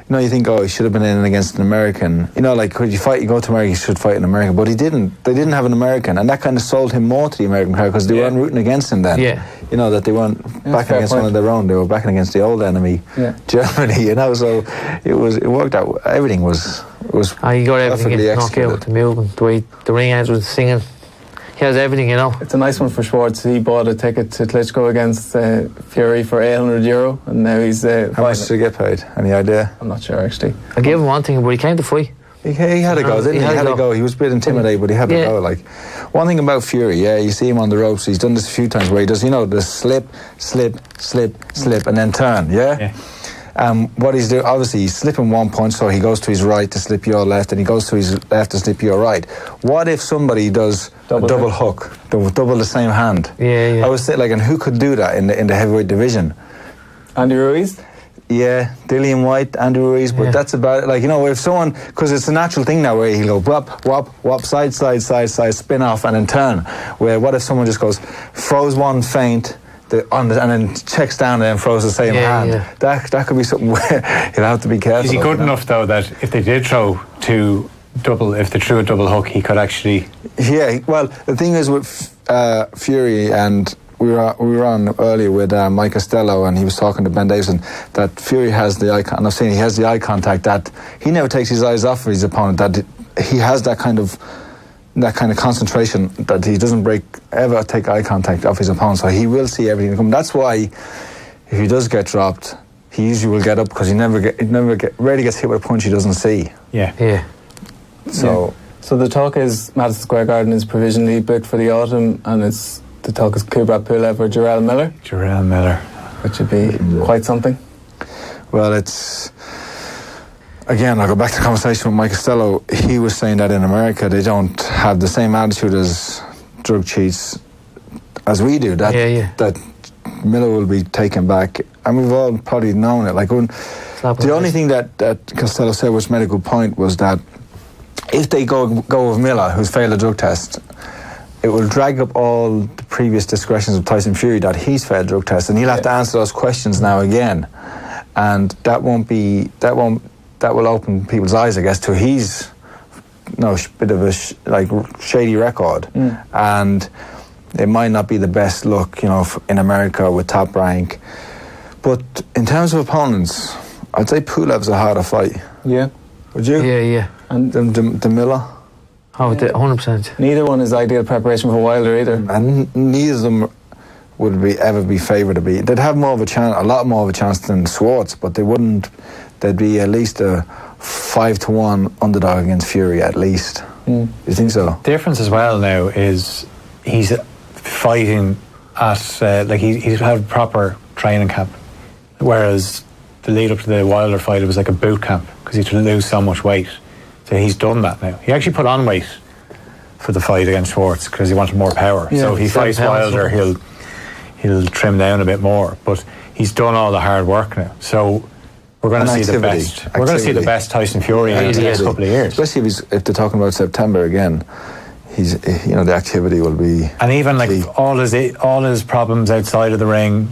you think, he should have been in against an American. Like, could you fight? You go to America, you should fight an American. But he didn't. They didn't have an American, and that kind of sold him more to the American crowd because they weren't rooting against him then. Yeah. That they weren't backing against one of their own. They were backing against the old enemy, Germany. So it worked out. Everything was he got everything. Knocked out with the movement, the way the ring ends with singing. He has everything, It's a nice one for Schwartz. He bought a ticket to Klitschko against Fury for €800, and now he's... How much did he get paid? Any idea? I'm not sure, actually. I gave him one thing, but he came to fight. He had a go, didn't he? He had a go. He was a bit intimidated, but he had a go. Like, one thing about Fury, you see him on the ropes. He's done this a few times where he does, the slip, and then turn, yeah? What he's doing, obviously, he's slipping one punch, so he goes to his right to slip your left, and he goes to his left to slip your right. What if somebody does a double hook, double the same hand? Yeah. I was thinking, and who could do that in the heavyweight division? Andy Ruiz? Yeah, Dillian White, Andy Ruiz, but that's about it. If someone, because it's a natural thing now where he'll go whop, side, spin off, and then turn. Where what if someone just goes, throws one feint, and then checks down and then throws the same hand. Yeah. That could be something where he'll have to be careful. Is he good enough though that if they did throw if they threw a double hook, he could actually? Yeah. Well, the thing is with Fury, and we were on earlier with Mike Costello, and he was talking to Ben Davison that Fury has the eye, and I've seen he has the eye contact that he never takes his eyes off of his opponent. That he has that kind of concentration that he doesn't ever take eye contact off his opponent, so he will see everything come. That's why if he does get dropped, he usually will get up because he rarely gets hit with a punch he doesn't see. Yeah. So the talk is Madison Square Garden is provisionally booked for the autumn, and the talk is Kubrat Pulev or Jarrell Miller. Jarrell Miller. Which would be quite something. Well, it's... Again, I'll go back to the conversation with Mike Costello. He was saying that in America they don't have the same attitude as drug cheats as we do. That Miller will be taken back. And we've all probably known it. Like the only thing that Costello said, which made a good point, was that if they go with Miller, who's failed a drug test, it will drag up all the previous discretions of Tyson Fury that he's failed drug tests, and he'll have to answer those questions now again. And that will open people's eyes, I guess, to his bit of a shady record. And it might not be the best look, in America with Top Rank. But in terms of opponents, I'd say Pulev's a harder fight. Yeah. Would you? Yeah. And the Miller? Oh, 100%. Neither one is ideal preparation for Wilder either. And neither of them would ever be favoured to beat. They'd have a lot more of a chance than Schwartz, but they'd be at least a 5-1 underdog against Fury at least. You think so? The difference as well now is he's fighting at he's had a proper training camp, whereas the lead up to the Wilder fight, it was like a boot camp because he had to lose so much weight. So he's done that now. He actually put on weight for the fight against Schwartz because he wanted more power. So if he fights Wilder, he'll trim down a bit more. But he's done all the hard work now. So we're going to see the best. We're going to see the best Tyson Fury in the next couple of years. Especially if they're talking about September again. The activity will be. And even key. all his problems outside of the ring,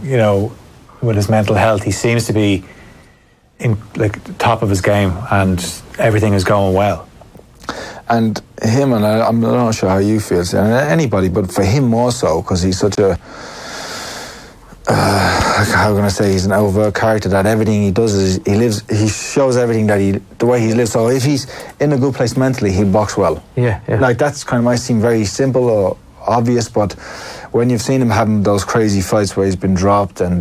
with his mental health, he seems to be in top of his game, and everything is going well. And him, and I'm not sure how you feel, and anybody, but for him more so, because he's such a how can I say, he's an overt character that everything he does is he shows everything the way he lives. So if he's in a good place mentally, he'll box well. Yeah. That's kind of might seem very simple or obvious, but when you've seen him having those crazy fights where he's been dropped and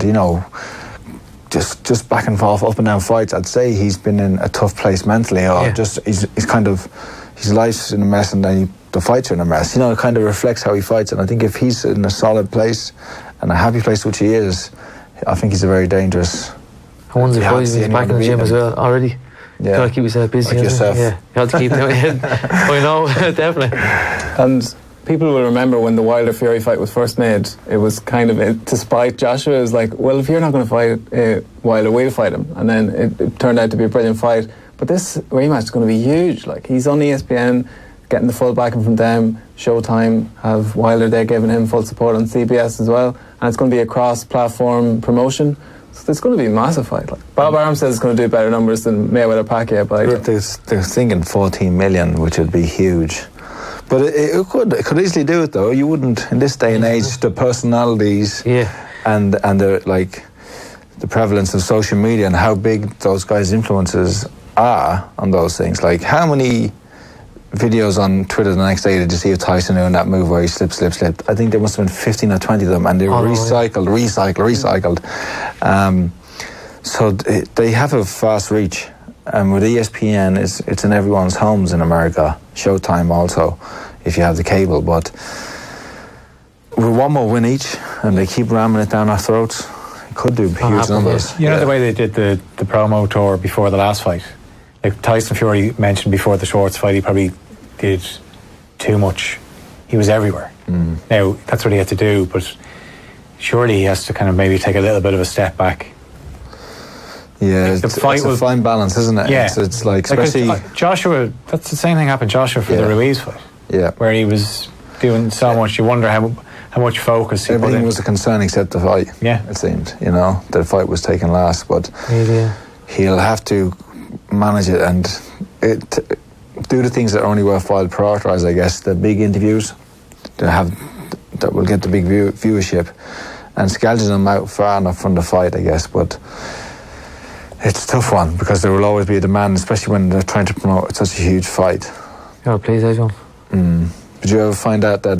just back and forth, up and down fights, I'd say he's been in a tough place mentally, or just he's kind of, his life's in a mess and then the fights are in a mess. It kind of reflects how he fights, and I think if he's in a solid place and a happy place, which he is, I think he's a very dangerous. I wonder if he's back in the gym as well already. You gotta keep yourself busy. Like yourself. Yeah, you have to keep doing it. I know, definitely. And people will remember when the Wilder Fury fight was first made, it was kind of to spite Joshua. It was like, well, if you're not going to fight Wilder, we'll fight him. And then it turned out to be a brilliant fight. But this rematch is going to be huge. He's on ESPN, getting the full backing from them. Showtime have Wilder there giving him full support on CBS as well. And it's going to be a cross-platform promotion. So it's going to be a massive fight. Bob Arum says it's going to do better numbers than Mayweather-Pacquiao. But they're thinking 14 million, which would be huge. But it could easily do it, though. You wouldn't, in this day and age, the personalities and the prevalence of social media and how big those guys' influences are on those things. How many videos on Twitter the next day did you see of Tyson doing that move where he slipped? I think there must have been 15 or 20 of them, and they were recycled. So they have a fast reach. And with ESPN, it's in everyone's homes in America. Showtime also, if you have the cable. But with one more win each, and they keep ramming it down our throats, it could do huge numbers. You know the way they did the promo tour before the last fight? Tyson Fury mentioned before the Schwartz fight, he probably did too much. He was everywhere. Now, that's what he had to do, but surely he has to kind of maybe take a little bit of a step back. Yeah, it's a fine balance, isn't it? Yeah. It's especially... Joshua, that's the same thing happened to Joshua for the Ruiz fight. Yeah. Where he was doing so much, you wonder how much focus he put in. Everything was a concern except the fight, it seemed. The fight was taken last, but he'll have to manage it and do the things that are only worthwhile prioritise, I guess, the big interviews that will get the big viewership, and scheduling them out far enough from the fight, I guess, but... It's a tough one because there will always be a demand, especially when they're trying to promote such a huge fight. Oh, please, I don't. Did you ever find out that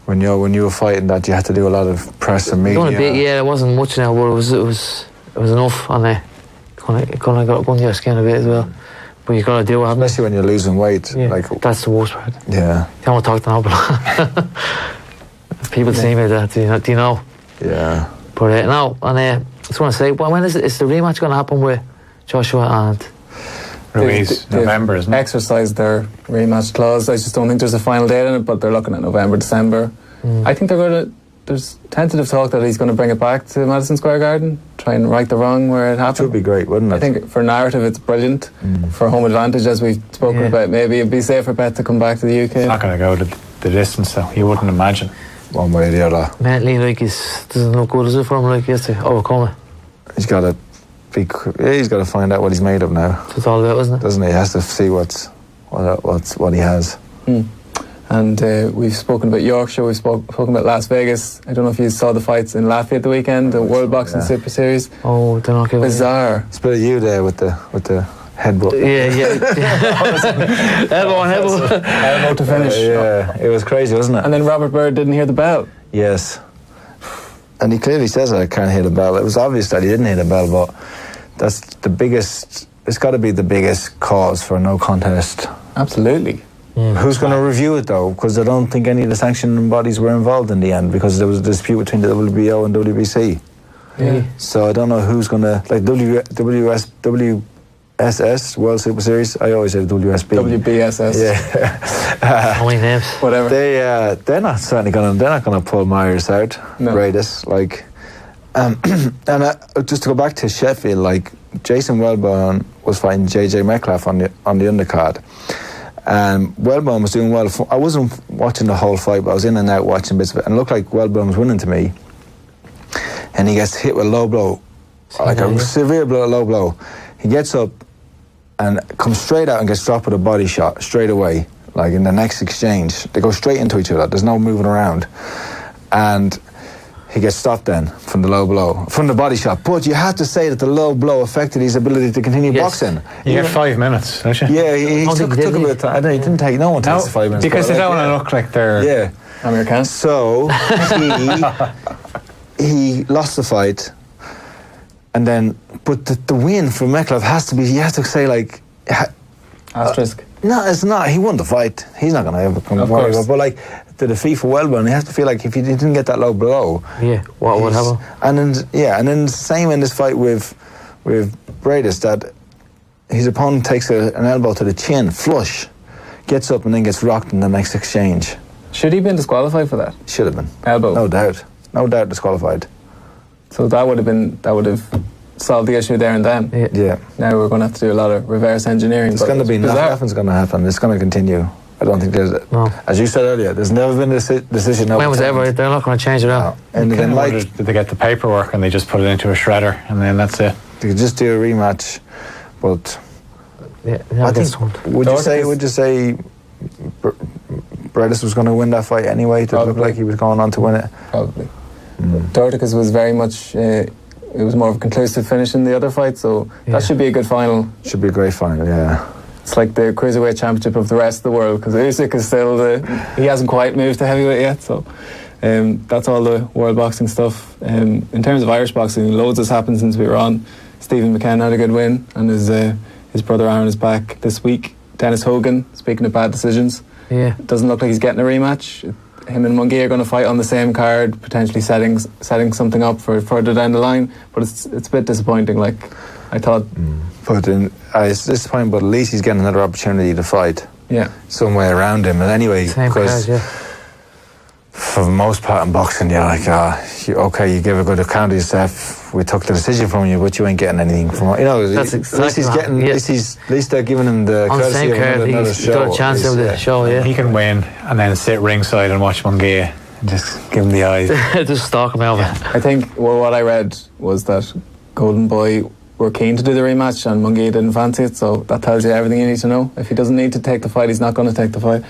when you were fighting that you had to do a lot of press and media? Done a bit, it wasn't much now, but it was it was enough, and kind of got under your skin a bit as well. But you got to do it, especially when you're losing weight. Yeah, like that's the worst part. Yeah. You don't want to talk to nobody. People see me that, do you know? Yeah. But no, and I just want to say, when is the rematch going to happen with Joshua and Ruiz? November, isn't it? Exercised their rematch clause. I just don't think there's a final date in it, but they're looking at November, December. I think they're going to. There's tentative talk that he's going to bring it back to Madison Square Garden, try and right the wrong where it happened. It would be great, wouldn't it? I think for narrative it's brilliant. For home advantage, as we've spoken about, maybe it'd be safer bet to come back to the UK. It's not going to go the distance, though. You wouldn't imagine. One way or the other. Mentally, like, doesn't look good, is it, for him? Like, he has to overcome it. He's got to find out what he's made of now. That's what it's all about, isn't it? Doesn't he? He has to see what he has. And we've spoken about Yorkshire, we've spoken about Las Vegas. I don't know if you saw the fights in Latvia at the weekend, the World Boxing Super Series. Oh, they're not giving bizarre. It's a bit of you there with the headbutt. Yeah. Elbow to finish. Yeah, it was crazy, wasn't it? And then Robert Byrd didn't hear the bell. Yes. And he clearly says I can't hear the bell. It was obvious that he didn't hear the bell, but that's the biggest. It's got to be the biggest cause for no contest. Absolutely. Who's going to review it though? Because I don't think any of the sanctioning bodies were involved in the end, because there was a dispute between the WBO and WBC. Yeah. So I don't know who's going to, like, WSS, World Super Series. I always say WSB. WBSS. Yeah. How many names? Whatever. They're not gonna pull Myers out. No. Raiders, like, and just to go back to Sheffield, like, Jason Wellborn was fighting JJ Metcalf on the undercard. Wellborn was doing well. I wasn't watching the whole fight, but I was in and out watching bits of it, and it looked like Wellborn was winning to me. And he gets hit with a low blow, like a severe low blow. He gets up and comes straight out and gets dropped with a body shot straight away, like in the next exchange. They go straight into each other. There's no moving around. And he gets stopped then from the low blow, from the body shot. But you have to say that the low blow affected his ability to continue boxing. You get 5 minutes, don't you? Yeah, he took a bit of time. I know, he didn't take, no one takes 5 minutes. Because they don't want to look like they're... Yeah. Americans. So, he lost the fight. And then, but the win for Metcalf has to be, you have to say, like... Asterisk. No, it's not. He won the fight. He's not going to ever come forward. But, like, the defeat for Wellborn, he has to feel like if he didn't get that low blow... Yeah, what would happen? And then same in this fight with Bradis, that his opponent takes an elbow to the chin, flush, gets up and then gets rocked in the next exchange. Should he have been disqualified for that? Should have been. Elbow. No doubt disqualified. So that would have solved the issue there and then. Yeah. Now we're going to have to do a lot of reverse engineering. It's going to be, nothing's going to happen. It's going to continue. I don't think there's... No. As you said earlier, there's never been a decision... When was ever? They're not going to change it out. No. And then, like... Did they get the paperwork and they just put it into a shredder and then that's it? They could just do a rematch, but... Yeah, I think... Would you say Bradis was going to win that fight anyway? Did it look like he was going on to win it? Probably. Dorticus was very much... it was more of a conclusive finish in the other fight, so that should be a good final. Should be a great final, yeah. It's like the cruiserweight championship of the rest of the world, because Usyk is still he hasn't quite moved to heavyweight yet, so that's all the world boxing stuff. In terms of Irish boxing, loads has happened since we were on. Stephen McKenna had a good win, and his brother Aaron is back this week. Dennis Hogan, speaking of bad decisions, doesn't look like he's getting a rematch. Him and Munguia are going to fight on the same card, potentially setting something up for further down the line, but it's a bit disappointing, like I thought. But it's disappointing, but at least he's getting another opportunity to fight. Yeah. Some way around him. And anyway, because for the most part in boxing, you're like, you give a good account of yourself. We took the decision from you, but you ain't getting anything from it. You know, that's exactly at least he's getting. At least they're giving him the courtesy of another show. He's got a chance of the show. Yeah. He can win and then sit ringside and watch Munguia and just give him the eyes. Just stalk him over. I think what I read was that Golden Boy were keen to do the rematch and Munguia didn't fancy it, so that tells you everything you need to know. If he doesn't need to take the fight, he's not going to take the fight.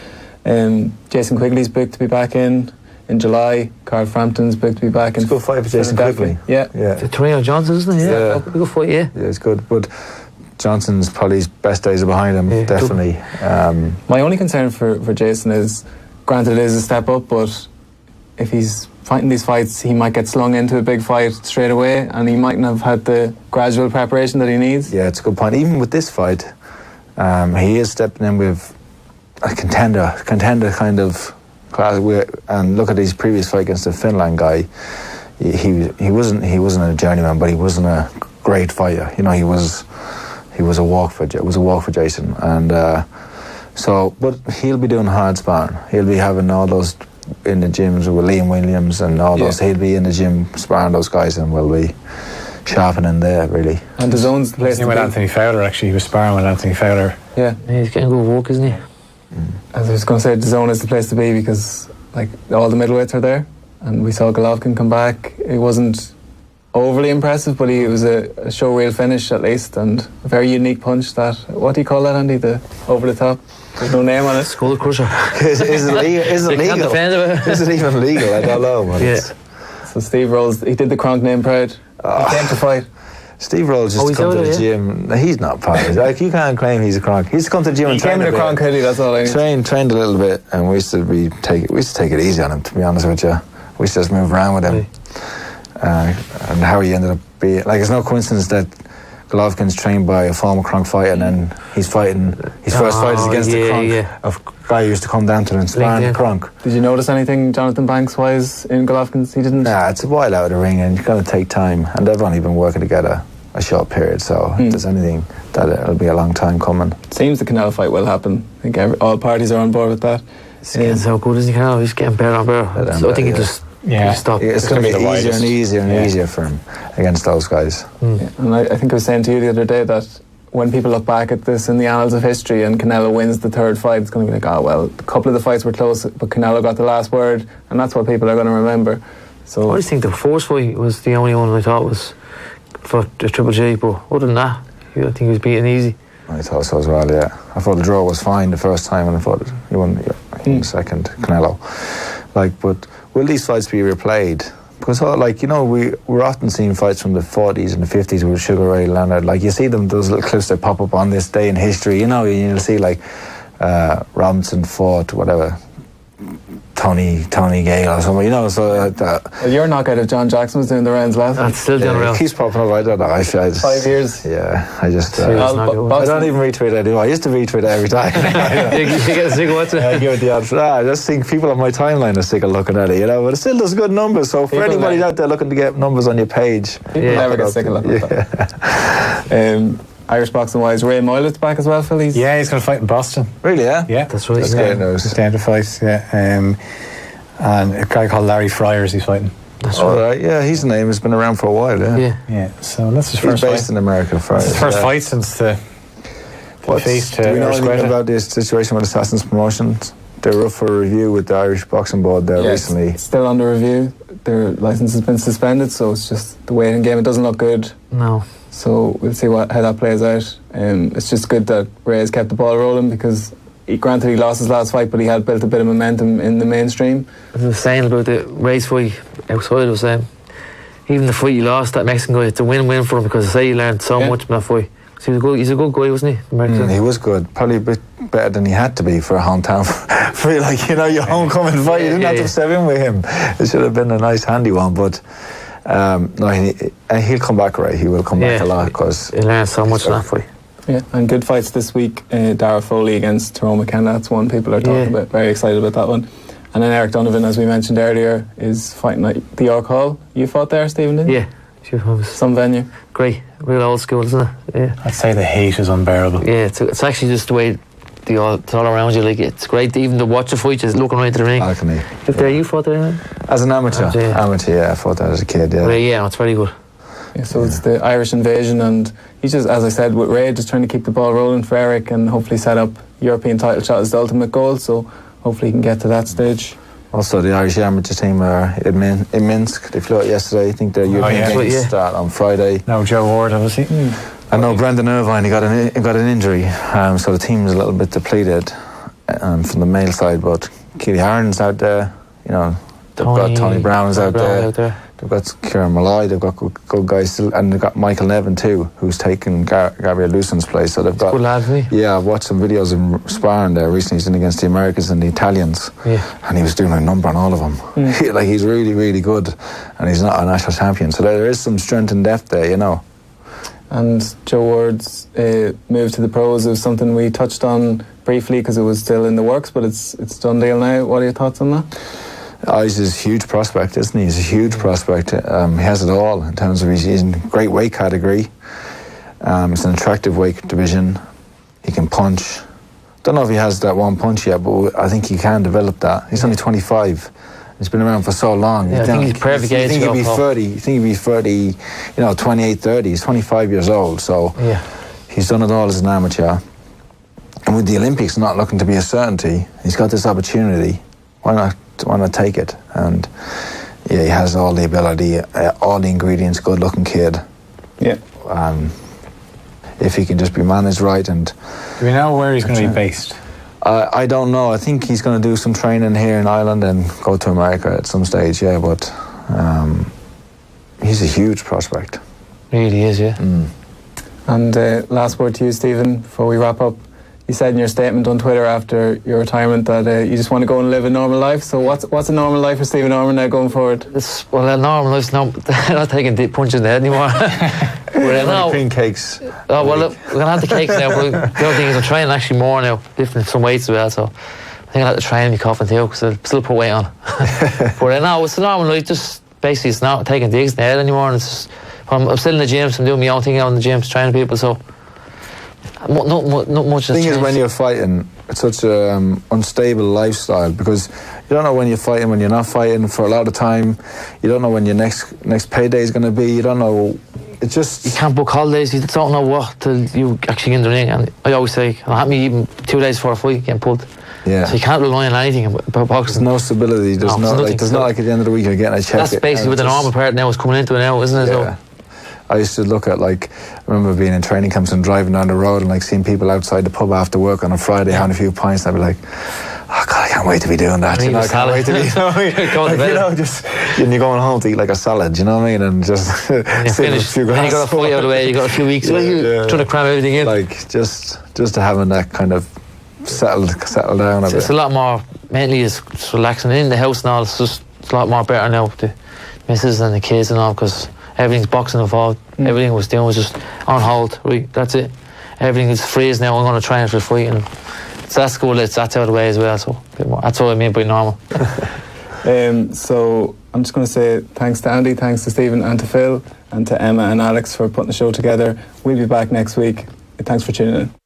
Jason Quigley's booked to be back in July. Carl Frampton's booked to be back in. It's a good fight for Jason Quigley. Yeah. The Torino Johnson, isn't it? Yeah. Good fight, yeah. Yeah, it's good, but Johnson's probably his best days are behind him, definitely. My only concern for Jason is, granted it is a step up, but if he's fighting these fights, he might get slung into a big fight straight away, and he mightn't have had the gradual preparation that he needs. Yeah, it's a good point. Even with this fight, he is stepping in with a contender kind of class. And look at his previous fight against the Finland guy. He wasn't a journeyman, but he wasn't a great fighter. You know, he was a walk for Jason, and but he'll be doing hard sparring. He'll be having all those in the gyms with Liam Williams and all those. He'll be in the gym sparring those guys, and we'll be sharpening there really. And the zone's the place. With Anthony Fowler, actually, he was sparring with Anthony Fowler. Yeah, he's getting good work, isn't he? As I was going to say, the zone is the place to be because like all the middleweights are there, and we saw Golovkin come back. It wasn't overly impressive, but it was a show reel finish at least, and a very unique punch. That, what do you call that, Andy? The over the top. There's no name on it. Skull crusher. Is it legal? Is it legal? Is it even legal? I don't know. Yeah. So Steve Rolls, he did the Kronk name proud. He came to fight. Steve Rolls just to come to the gym. He's not proud. Like, you can't claim he's a Kronk. He's to come to the gym and train. He came to Kronk hoodie, that's all I need. Trained a little bit, and we used to take it easy on him, to be honest with you. We used to just move around with him. And how he ended up being, like, it's no coincidence that Golovkin's trained by a former Kronk fighter, and then he's fighting, his first fight is against a Kronk, a guy who used to come down to him and sparring Kronk. Did you notice anything Jonathan Banks wise in Golovkin's? He didn't? Nah, it's a while out of the ring, and you're going to take time, and they've only been working together a short period, so if there's anything, that it'll be a long time coming. Seems the Canelo fight will happen. I think all parties are on board with that. He's getting so good, isn't he, Canelo? He's getting better and better. So I think he just stop. It's going to be easier and easier and easier for him against those guys. Yeah. And I think I was saying to you the other day that when people look back at this in the annals of history and Canelo wins the third fight, it's going to be like, oh well, a couple of the fights were close, but Canelo got the last word, and that's what people are going to remember. So I just think the first fight was the only one I thought was for the Triple G, but other than that, I think he was beaten easy. I thought so as well, yeah. I thought the draw was fine the first time, and I thought he won the second, Canelo. Like, but will these fights be replayed? Because, like, you know, we're often seeing fights from the 40s and the 50s with Sugar Ray Leonard. Like, you see them, those little clips that pop up on this day in history, you know, you'll see, like, Robinson fought, whatever, Tony Gale or something, you know, so well, your knockout of John Jackson was doing the rounds last week. That's still doing well. It keeps popping up, I don't know. I just, 5 years. Yeah, I just... I don't even retweet it anymore. I used to retweet it every time. You get a sick watch it. I give it the answer. I just think people on my timeline are sick of looking at it, you know, but it still does good numbers, so for anybody out there looking to get numbers on your page... People never get sick of looking at that. Irish boxing wise, Ray Moylett's back as well, Phil. He's going to fight in Boston. Really, yeah? Yeah. That's right. That's great news. He's down to fight, and a guy called Larry Fryers he's fighting. That's right. Yeah, his name has been around for a while, Yeah, so that's his first fight. He's based fight. in America, Fryers. It's his first fight since the defeat to do we know anything Ersqueta. about this situation with Assassin's Promotions? They were up for a review with the Irish Boxing Board there recently. It's still under review. Their licence has been suspended, so it's just the waiting game. It doesn't look good. No. So we'll see how that plays out. It's just good that Ray's kept the ball rolling because granted he lost his last fight, but he had built a bit of momentum in the mainstream. As I was saying about the race fight outside, I was saying even the fight he lost, that Mexican guy, it's a win-win for him because I say he learned so much from that fight. So he's a good guy, wasn't he? He was good. Probably a bit better than he had to be for a hometown. For like, you know, your homecoming fight. You didn't have to step in with him. It should have been a nice, handy one, but... no, he'll come back, right? He will come back a lot because he learned so much in that fight. Yeah, and good fights this week. Dara Foley against Tyrone McKenna. That's one people are talking about. Very excited about that one. And then Eric Donovan, as we mentioned earlier, is fighting at the York Hall. You fought there, Stephen, didn't you? Yeah. Some venue. Great. Real old school, isn't it? Yeah. I'd say the heat is unbearable. Yeah, it's actually just the way it's all around you. Like, it's great even to watch a fight, just looking right to the ring. Balcony. You fought there? As an amateur. Yeah, I fought there as a kid, Yeah, it's very good. Yeah, so it's the Irish invasion, and he's just, as I said, with Ray, just trying to keep the ball rolling for Eric and hopefully set up European title shot as the ultimate goal, so hopefully he can get to that stage. Also, the Irish amateur team are in Minsk. They flew out yesterday. I think their European games start on Friday. No Joe Ward, obviously. I know Brendan Irvine, he got an injury, so the team is a little bit depleted from the male side, but Keely Harden's out there, you know, they've got Tony Brown's out there. They've got Kieran Malloy, they've got good guys still, and they've got Michael Nevin too, who's taken Gabriel Luson's place. So they've got good lad, me. Yeah, I've watched some videos of him sparring there recently. He's in against the Americans and the Italians, and he was doing a number on all of them. Like, he's really, really good, and he's not a national champion. So there is some strength and depth there, you know. And Joe Ward's move to the pros is something we touched on briefly because it was still in the works, but it's done deal now. What are your thoughts on that? He's a huge prospect, isn't he? He's a huge prospect. He has it all in terms of he's in a great weight category. It's an attractive weight division. He can punch. Don't know if he has that one punch yet, but I think he can develop that. He's only 25. He's been around for so long. Yeah, I think he's perfect age. You think he'd be 30, 28, 30. He's 25 years old, so he's done it all as an amateur. And with the Olympics not looking to be a certainty, he's got this opportunity. Why not take it? And he has all the ability, all the ingredients. Good-looking kid. Yeah. If he can just be managed right, and do we know where he's going to be based? I don't know. I think he's going to do some training here in Ireland and go to America at some stage. Yeah, but he's a huge prospect. Really is, yeah. And last word to you, Stephen, before we wrap up. You said in your statement on Twitter after your retirement that you just want to go and live a normal life. So what's a normal life for Stephen Ormond now going forward? A normal life's not taking deep punches in the head anymore. Cream cakes. Oh, well, look, we're going to have the cakes now, but the other thing is I'm training actually more now, lifting some weights as well, so I think I'll have to train me coughing too, because I'll still put weight on. But no, it's a normal life, just basically it's not taking digs in the head anymore, and it's just, I'm still in the gym, so I'm doing my own thing out in the gym, training people, so not much. The thing is, when you're fighting, it's such an unstable lifestyle, because you don't know when you're fighting, when you're not fighting. For a lot of time, you don't know when your next payday is going to be. You don't know. It's just you can't book holidays. You don't know what till you actually get in the ring. And I always say, it happened me even 2 days before a fight getting pulled. Yeah. So you can't rely on anything about boxing. There's no stability. There's not like at the end of the week you're getting a check. That's basically what the normal part now is coming into it now, isn't it? Yeah. I used to look at, like, I remember being in training camps and driving down the road and, like, seeing people outside the pub after work on a Friday having a few pints, and I'd be like, oh God, I can't wait to be doing that. I can't wait to be and you're going home to eat like a salad, you know what I mean? And just you finish, and you got a fight out of the way, you got a few weeks trying to cram everything in. Like, just to having that kind of settle down a bit. It's a lot more mentally, it's relaxing in the house and all. It's just a lot more better now with the missus and the kids and all, because everything's boxing involved. Everything I was doing was just on hold. Right, that's it. Everything is freeze now. I'm going to train for the fight, and that's cool. That's out of the way as well. So that's what I mean by normal. So I'm just going to say thanks to Andy, thanks to Stephen, and to Phil, and to Emma and Alex for putting the show together. We'll be back next week. Thanks for tuning in.